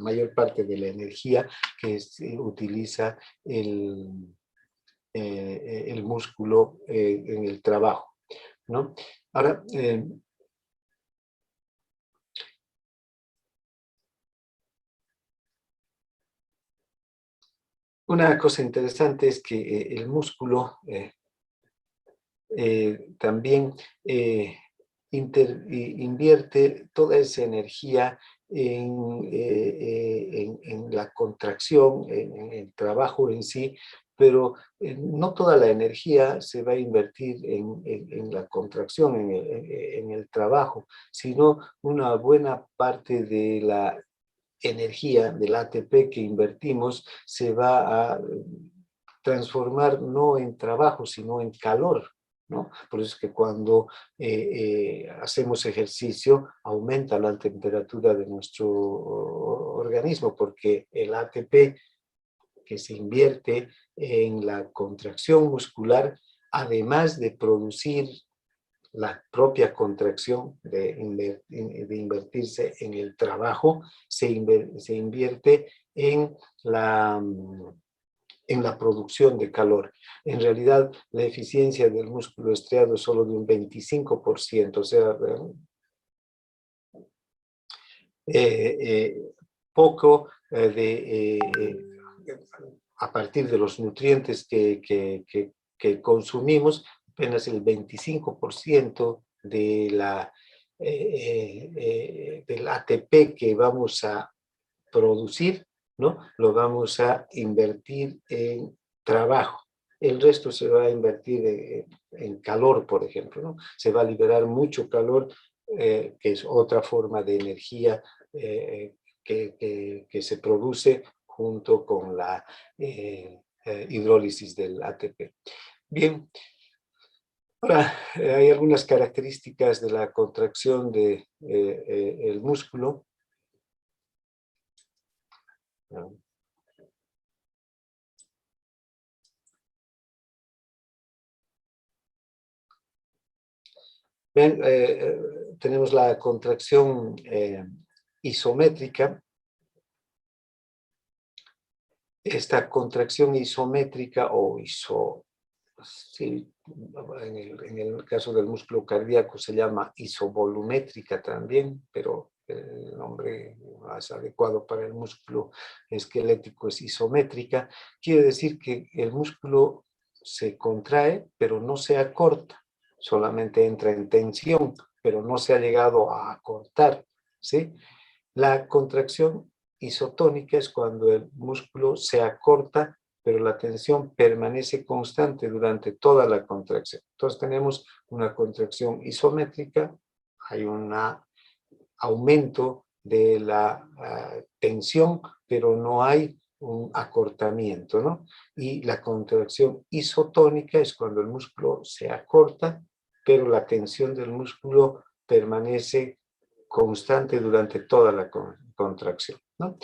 mayor parte de la energía que utiliza el músculo en el trabajo, ¿no? Ahora, una cosa interesante es que el músculo también invierte toda esa energía en la contracción, en el trabajo en sí, pero no toda la energía se va a invertir en la contracción, en el trabajo, sino una buena parte de la energía del ATP que invertimos se va a transformar no en trabajo, sino en calor, ¿no? Por eso es que cuando hacemos ejercicio aumenta la temperatura de nuestro organismo, porque el ATP que se invierte en la contracción muscular, además de producir la propia contracción de invertirse en el trabajo, se invierte en la producción de calor. En realidad, la eficiencia del músculo estriado es solo de un 25%, o sea, poco a partir de los nutrientes que consumimos, apenas el 25% del ATP que vamos a producir, ¿no? Lo vamos a invertir en trabajo. El resto se va a invertir en calor, por ejemplo, ¿no? Se va a liberar mucho calor que es otra forma de energía que se produce junto con la hidrólisis del ATP. Bien, ahora hay algunas características de la contracción del el músculo. Ven, tenemos la contracción isométrica. Esta contracción isométrica o sí, en el caso del músculo cardíaco se llama isovolumétrica también, pero el nombre más adecuado para el músculo esquelético es isométrica. Quiere decir que el músculo se contrae, pero no se acorta, solamente entra en tensión, pero no se ha llegado a acortar, ¿sí? La contracción isotónica es cuando el músculo se acorta, pero la tensión permanece constante durante toda la contracción. Entonces tenemos una contracción isométrica, hay un aumento de la tensión, pero no hay un acortamiento, ¿no? Y la contracción isotónica es cuando el músculo se acorta, pero la tensión del músculo permanece constante durante toda la contracción, ¿no?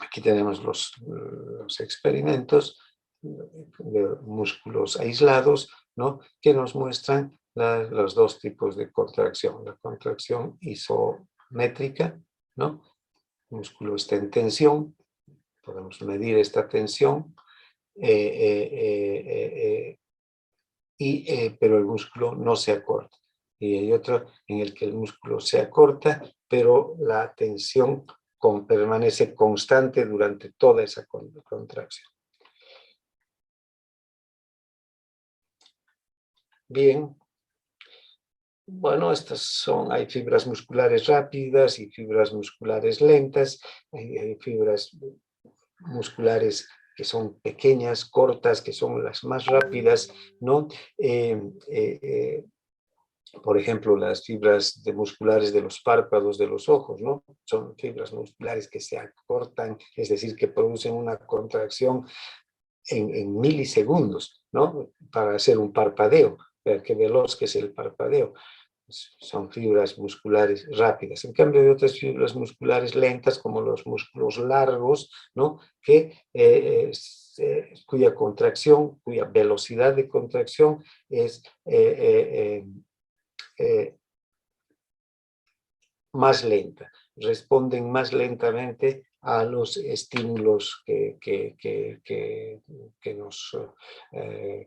Aquí tenemos los experimentos de músculos aislados, ¿no? Que nos muestran los dos tipos de contracción. La contracción isométrica, ¿no? El músculo está en tensión, podemos medir esta tensión, pero el músculo no se acorta. Y hay otro en el que el músculo se acorta, pero la tensión permanece constante durante toda esa contracción. Bien. Bueno, hay fibras musculares rápidas y fibras musculares lentas, hay fibras musculares que son pequeñas, cortas, que son las más rápidas, ¿no? Por ejemplo, las fibras musculares de los párpados de los ojos, ¿no? Son fibras musculares que se acortan, es decir, que producen una contracción en milisegundos, ¿no? Para hacer un parpadeo, qué veloz que es el parpadeo. Son fibras musculares rápidas. En cambio, hay otras fibras musculares lentas, como los músculos largos, ¿no? Cuya contracción, cuya velocidad de contracción es más lenta, responden más lentamente a los estímulos que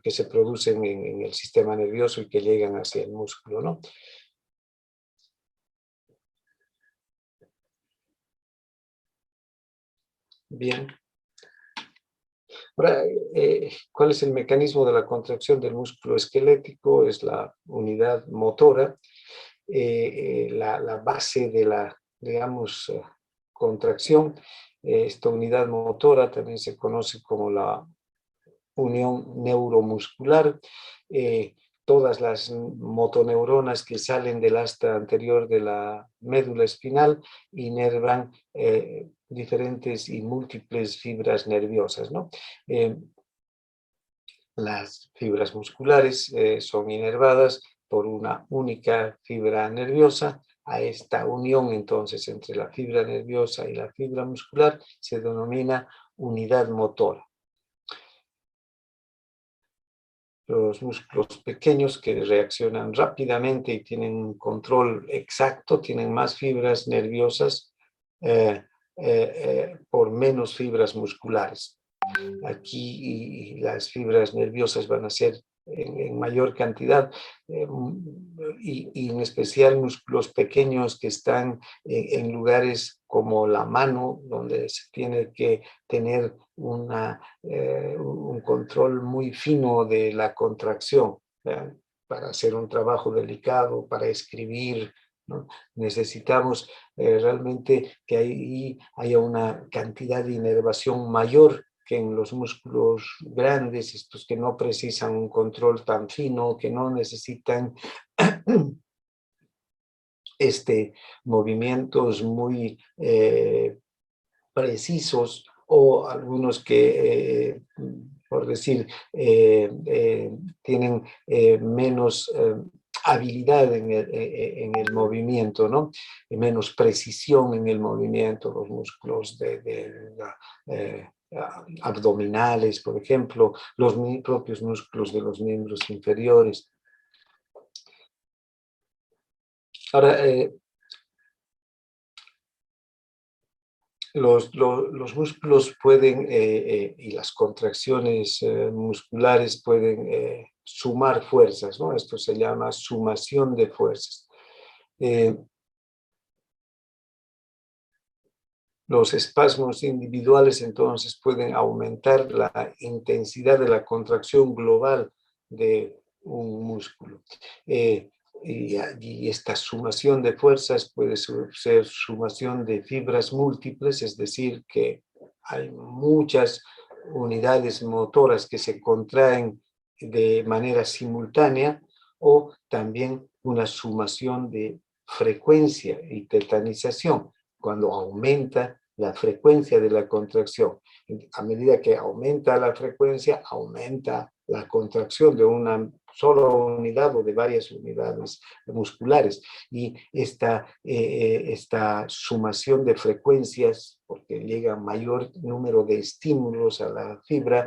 se producen en el sistema nervioso y que llegan hacia el músculo, ¿no? Bien. Ahora, ¿cuál es el mecanismo de la contracción del músculo esquelético? Es la unidad motora. La base de la, digamos, contracción. Esta unidad motora también se conoce como la unión neuromuscular. Todas las motoneuronas que salen del asta anterior de la médula espinal inervan diferentes y múltiples fibras nerviosas, ¿no? Las fibras musculares son inervadas por una única fibra nerviosa. A esta unión entonces entre la fibra nerviosa y la fibra muscular se denomina unidad motora. Los músculos pequeños que reaccionan rápidamente y tienen un control exacto, tienen más fibras nerviosas por menos fibras musculares. Aquí las fibras nerviosas van a ser en mayor cantidad y en especial músculos pequeños que están en lugares como la mano, donde se tiene que tener un control muy fino de la contracción, ¿verdad? Para hacer un trabajo delicado, para escribir, ¿no? Necesitamos realmente que ahí haya una cantidad de inervación mayor que en los músculos grandes, estos que no precisan un control tan fino, que no necesitan movimientos muy precisos, o algunos que, por decir, tienen menos habilidad en el movimiento, ¿no? Menos precisión en el movimiento, los músculos abdominales, por ejemplo, los propios músculos de los miembros inferiores. Ahora, los músculos pueden, y las contracciones musculares pueden sumar fuerzas, ¿no? Esto se llama sumación de fuerzas. Los espasmos individuales entonces pueden aumentar la intensidad de la contracción global de un músculo. Y esta sumación de fuerzas puede ser sumación de fibras múltiples, es decir, que hay muchas unidades motoras que se contraen de manera simultánea, o también una sumación de frecuencia y tetanización, cuando aumenta la frecuencia de la contracción. A medida que aumenta la frecuencia, aumenta la contracción de una sola unidad o de varias unidades musculares. Y esta sumación de frecuencias, porque llega mayor número de estímulos a la fibra,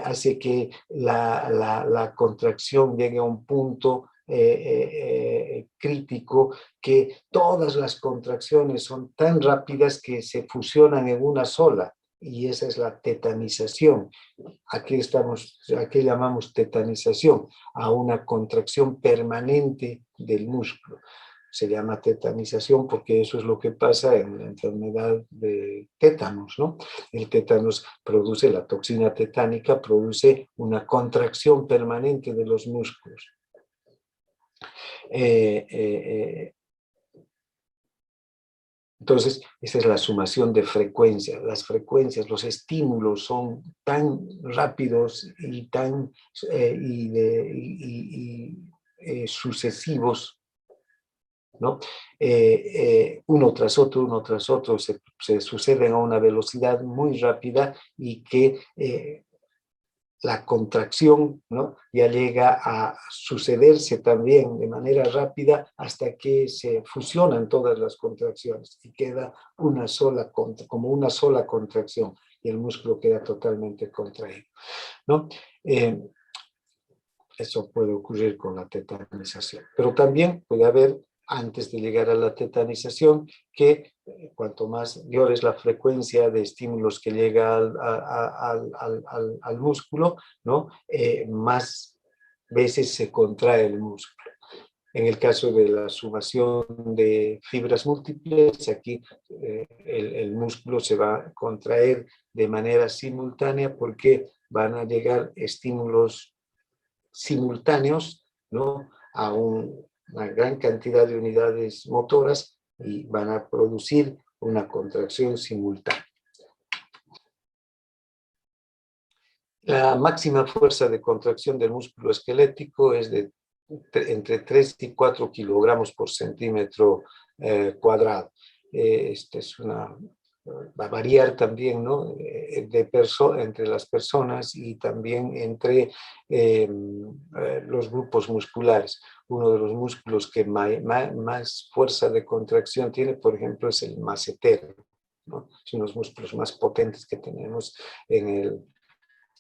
hace que la contracción llegue a un punto crítico, que todas las contracciones son tan rápidas que se fusionan en una sola, y esa es la tetanización. Aquí llamamos tetanización a una contracción permanente del músculo. Se llama tetanización porque eso es lo que pasa en la enfermedad de tétanos, ¿no? El tétanos produce, la toxina tetánica produce una contracción permanente de los músculos. Entonces, esa es la sumación de frecuencias. Las frecuencias, los estímulos son tan rápidos y tan sucesivos, ¿no? Uno tras otro, se suceden a una velocidad muy rápida, y que la contracción, ¿no?, ya llega a sucederse también de manera rápida hasta que se fusionan todas las contracciones y queda como una sola contracción, y el músculo queda totalmente contraído, ¿no? Eso puede ocurrir con la tetanización, pero también puede haber, antes de llegar a la tetanización, que cuanto mayor es la frecuencia de estímulos que llega al músculo, ¿no?, más veces se contrae el músculo. En el caso de la sumación de fibras múltiples, aquí el músculo se va a contraer de manera simultánea, porque van a llegar estímulos simultáneos, ¿no?, a una gran cantidad de unidades motoras, y van a producir una contracción simultánea. La máxima fuerza de contracción del músculo esquelético es de entre 3 y 4 kilogramos por centímetro cuadrado. Esta es va a variar también, ¿no?, entre las personas, y también entre los grupos musculares. Uno de los músculos que más fuerza de contracción tiene, por ejemplo, es el macetero, ¿no? Son los músculos más potentes que tenemos en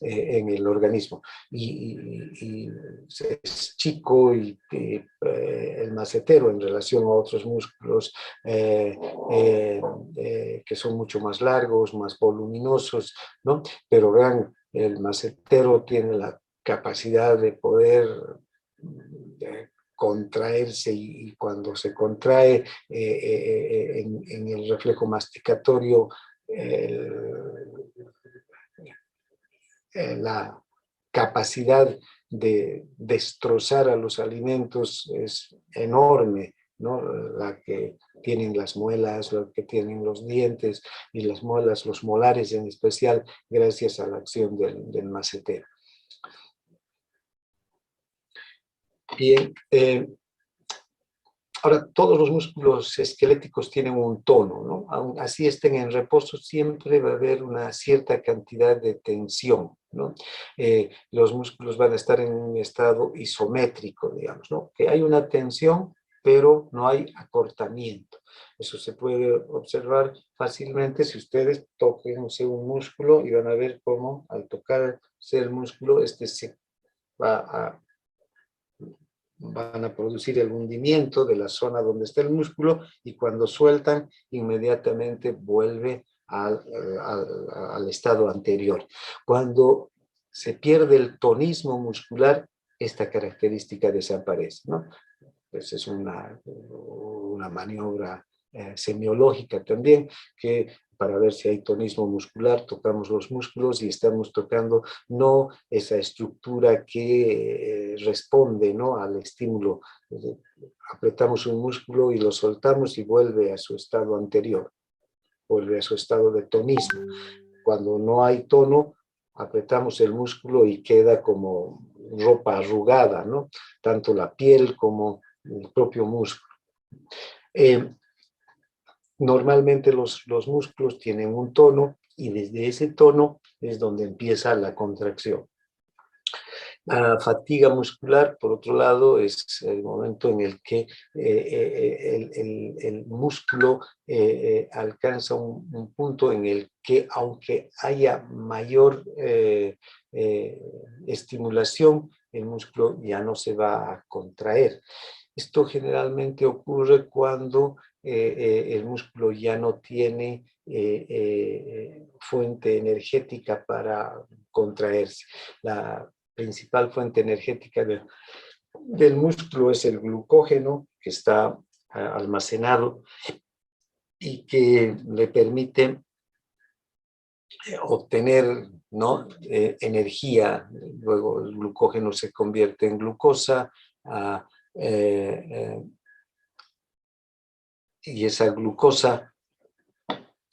el organismo, y es chico, y el macetero, en relación a otros músculos que son mucho más largos, más voluminosos, ¿no? Pero vean, el macetero tiene la capacidad de poder contraerse, y cuando se contrae en el reflejo masticatorio, la capacidad de destrozar a los alimentos es enorme, ¿no? La que tienen las muelas, la que tienen los dientes y las muelas, los molares en especial, gracias a la acción del macetero. Bien, ahora todos los músculos esqueléticos tienen un tono, ¿no? Aun así estén en reposo, siempre va a haber una cierta cantidad de tensión, ¿no? Los músculos van a estar en un estado isométrico, digamos, ¿no? Que hay una tensión, pero no hay acortamiento. Eso se puede observar fácilmente si ustedes toquen un músculo y van a ver cómo al tocarse el músculo, se van a producir el hundimiento de la zona donde está el músculo y cuando sueltan, inmediatamente vuelve al estado anterior. Cuando se pierde el tonismo muscular, esta característica desaparece, ¿no? Pues es una maniobra semiológica también, que para ver si hay tonismo muscular, tocamos los músculos y estamos tocando no esa estructura que responde, ¿no?, al estímulo. Apretamos un músculo y lo soltamos y vuelve a su estado anterior, vuelve a su estado de tonismo. Cuando no hay tono, apretamos el músculo y queda como ropa arrugada, ¿no? Tanto la piel como el propio músculo. Normalmente los músculos tienen un tono y desde ese tono es donde empieza la contracción. La fatiga muscular, por otro lado, es el momento en el que el músculo alcanza un punto en el que, aunque haya mayor estimulación, el músculo ya no se va a contraer. Esto generalmente ocurre cuando el músculo ya no tiene fuente energética para contraerse. La principal fuente energética del músculo es el glucógeno, que está almacenado y que le permite obtener, ¿no?, energía. Luego el glucógeno se convierte en glucosa y esa glucosa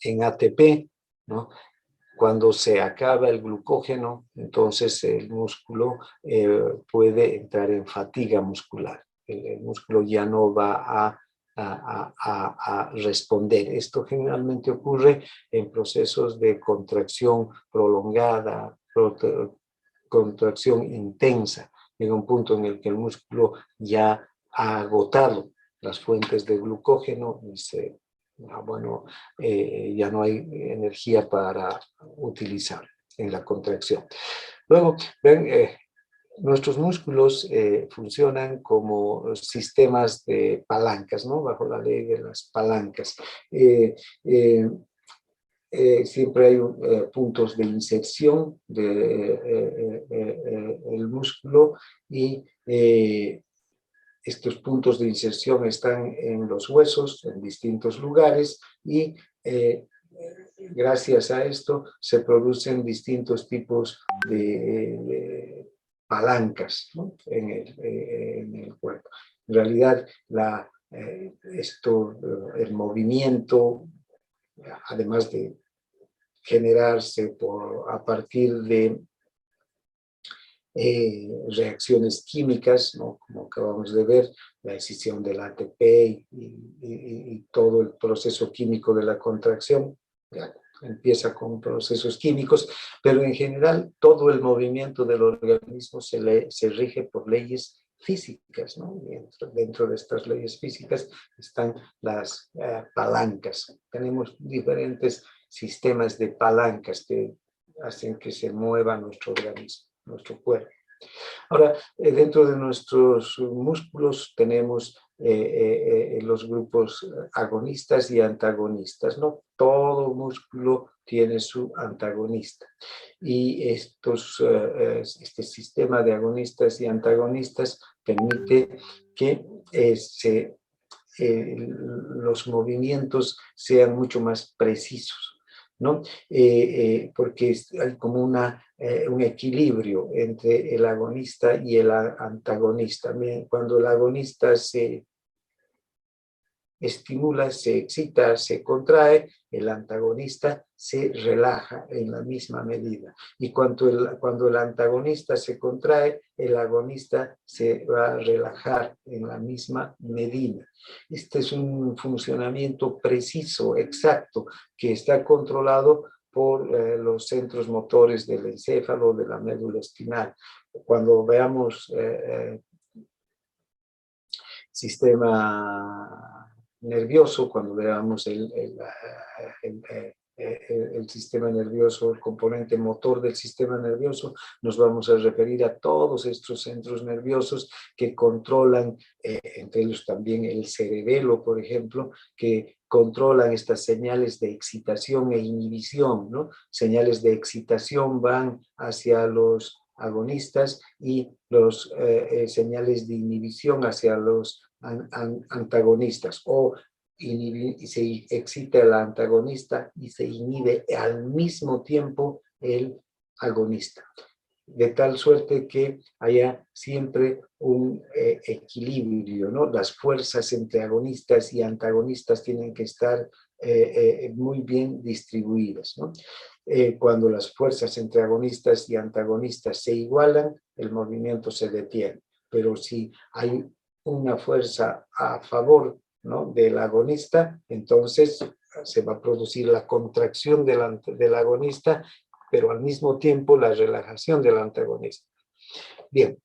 en ATP, ¿no? Cuando se acaba el glucógeno, entonces el músculo puede entrar en fatiga muscular. El músculo ya no va a responder. Esto generalmente ocurre en procesos de contracción prolongada, contracción intensa. Llega un punto en el que el músculo ya ha agotado las fuentes de glucógeno y ya no hay energía para utilizar en la contracción. Luego, ven, nuestros músculos funcionan como sistemas de palancas, ¿no? Bajo la ley de las palancas. Siempre hay puntos de inserción del músculo y estos puntos de inserción están en los huesos, en distintos lugares, y gracias a esto se producen distintos tipos de palancas, ¿no?, en el cuerpo. En realidad, el movimiento, además de generarse a partir de reacciones químicas, ¿no?, como acabamos de ver, la escisión del ATP y todo el proceso químico de la contracción, ya empieza con procesos químicos, pero en general todo el movimiento del organismo se rige por leyes físicas, ¿no? Dentro de estas leyes físicas están las palancas. Tenemos diferentes sistemas de palancas que hacen que se mueva nuestro organismo, nuestro cuerpo. Ahora, dentro de nuestros músculos tenemos los grupos agonistas y antagonistas, ¿no? Todo músculo tiene su antagonista. Y este sistema de agonistas y antagonistas permite que los movimientos sean mucho más precisos, ¿no? Porque hay como un equilibrio entre el agonista y el antagonista. Cuando el agonista se estimula, se excita, se contrae, el antagonista se relaja en la misma medida. Y cuando el antagonista se contrae, el agonista se va a relajar en la misma medida. Este es un funcionamiento preciso, exacto, que está controlado por los centros motores del encéfalo, de la médula espinal. Cuando veamos sistema nervioso, cuando veamos el sistema nervioso, el componente motor del sistema nervioso, nos vamos a referir a todos estos centros nerviosos que controlan, entre ellos también el cerebelo, por ejemplo, que controlan estas señales de excitación e inhibición, ¿no? Señales de excitación van hacia los agonistas y los señales de inhibición hacia los antagonistas, o se excita el antagonista y se inhibe al mismo tiempo el agonista, de tal suerte que haya siempre un equilibrio, ¿no? Las fuerzas entre agonistas y antagonistas tienen que estar muy bien distribuidas, ¿no? Cuando las fuerzas entre agonistas y antagonistas se igualan, el movimiento se detiene. Pero si hay una fuerza a favor, ¿no?, del agonista, entonces se va a producir la contracción del agonista, pero al mismo tiempo la relajación del antagonista. Bien.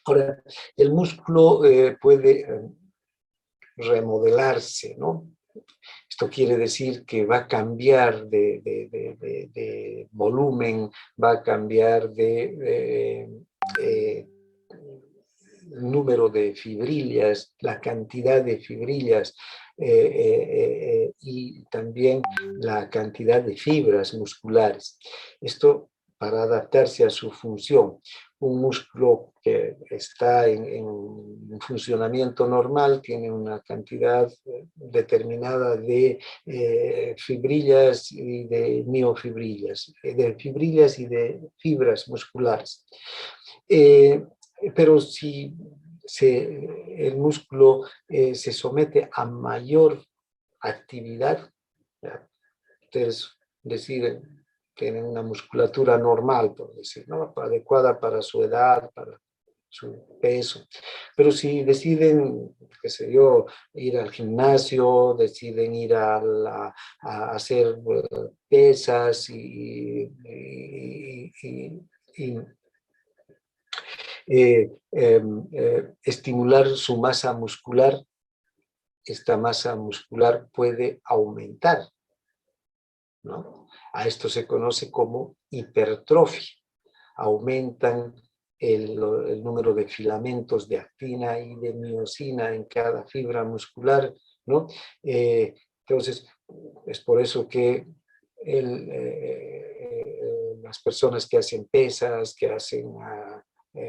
Ahora, el músculo puede remodelarse, ¿no? Esto quiere decir que va a cambiar de volumen, va a cambiar de número de fibrillas, la cantidad de fibrillas y también la cantidad de fibras musculares. Esto para adaptarse a su función. Un músculo que está en funcionamiento normal tiene una cantidad determinada de fibrillas y de miofibrillas, de fibrillas y de fibras musculares. Pero si el músculo se somete a mayor actividad, ustedes deciden, tienen una musculatura normal, por decir, ¿no?, adecuada para su edad, para su peso. Pero si deciden, qué sé yo, ir al gimnasio, deciden ir a hacer pesas y estimular su masa muscular, esta masa muscular puede aumentar, ¿no? A esto se conoce como hipertrofia. Aumentan el número de filamentos de actina y de miosina en cada fibra muscular, ¿no? Entonces, es por eso que las personas que hacen pesas, que hacen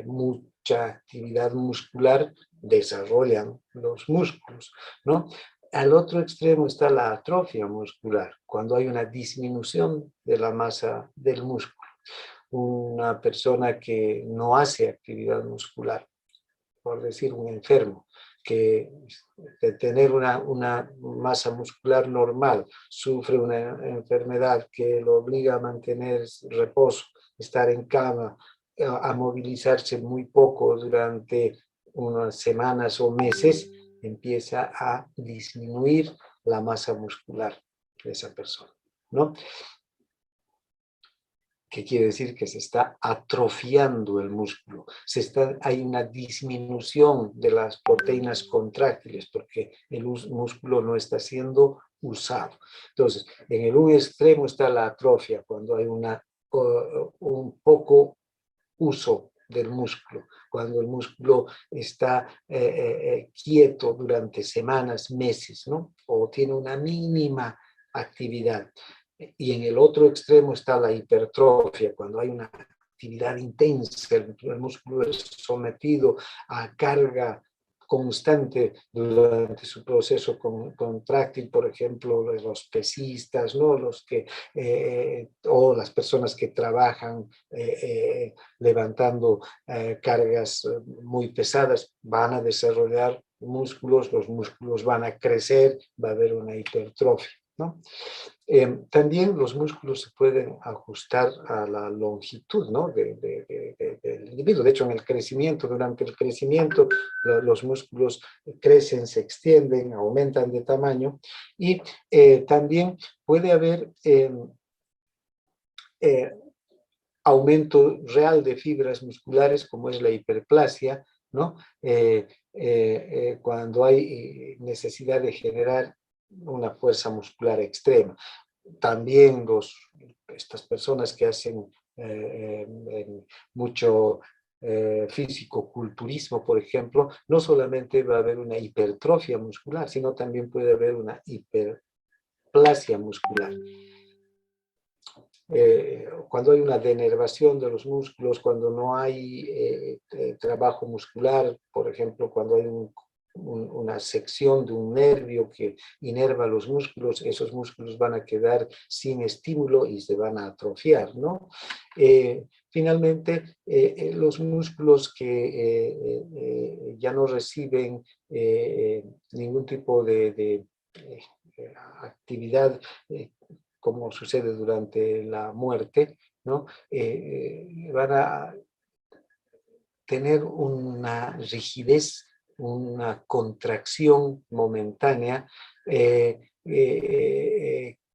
mucha actividad muscular, desarrollan los músculos, ¿no? Al otro extremo está la atrofia muscular, cuando hay una disminución de la masa del músculo. Una persona que no hace actividad muscular, por decir un enfermo, que de tener una masa muscular normal, sufre una enfermedad que lo obliga a mantener reposo, estar en cama, a movilizarse muy poco durante unas semanas o meses, empieza a disminuir la masa muscular de esa persona, ¿no? ¿Qué quiere decir? Que se está atrofiando el músculo. Hay una disminución de las proteínas contráctiles porque el músculo no está siendo usado. Entonces, en el un extremo está la atrofia, cuando hay un poco uso del músculo, cuando el músculo está quieto durante semanas, meses, ¿no? O tiene una mínima actividad. Y en el otro extremo está la hipertrofia, cuando hay una actividad intensa, el músculo es sometido a carga constante durante su proceso contráctil, por ejemplo, los pesistas, ¿no?, o las personas que trabajan levantando cargas muy pesadas, van a desarrollar músculos, los músculos van a crecer, va a haber una hipertrofia, ¿no? También los músculos se pueden ajustar a la longitud, ¿no? del individuo. De hecho, en el crecimiento, durante el crecimiento, los músculos crecen, se extienden, aumentan de tamaño, y también puede haber aumento real de fibras musculares, como es la hiperplasia, ¿no? Cuando hay necesidad de generar una fuerza muscular extrema. También estas personas que hacen mucho físico-culturismo, por ejemplo, no solamente va a haber una hipertrofia muscular, sino también puede haber una hiperplasia muscular. Cuando hay una denervación de los músculos, cuando no hay trabajo muscular, por ejemplo, cuando hay una sección de un nervio que inerva los músculos, esos músculos van a quedar sin estímulo y se van a atrofiar, ¿no? Finalmente, los músculos que ya no reciben ningún tipo de actividad como sucede durante la muerte, ¿no? Van a tener una rigidez, una contracción momentánea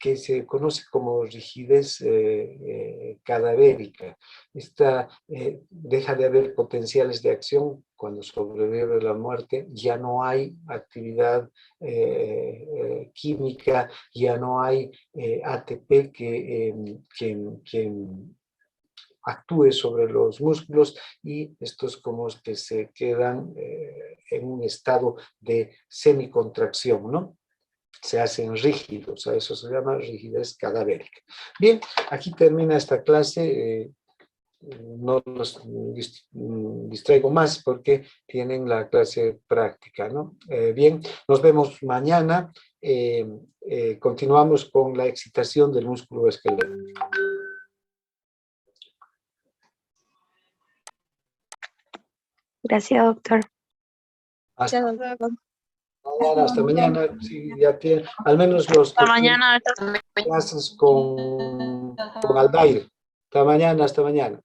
que se conoce como rigidez cadavérica. Esta deja de haber potenciales de acción cuando sobrevive la muerte, ya no hay actividad química, ya no hay ATP que actúe sobre los músculos, y estos como que se quedan en un estado de semicontracción, ¿no? Se hacen rígidos, a eso se llama rigidez cadavérica. Bien, aquí termina esta clase. No los distraigo más porque tienen la clase práctica, ¿no? Bien, nos vemos mañana. Continuamos con la excitación del músculo esquelético. Gracias, doctor. Hasta mañana. Sí, ya tiene, al menos los que Hasta mañana. clases con Aldair. Hasta mañana, hasta mañana.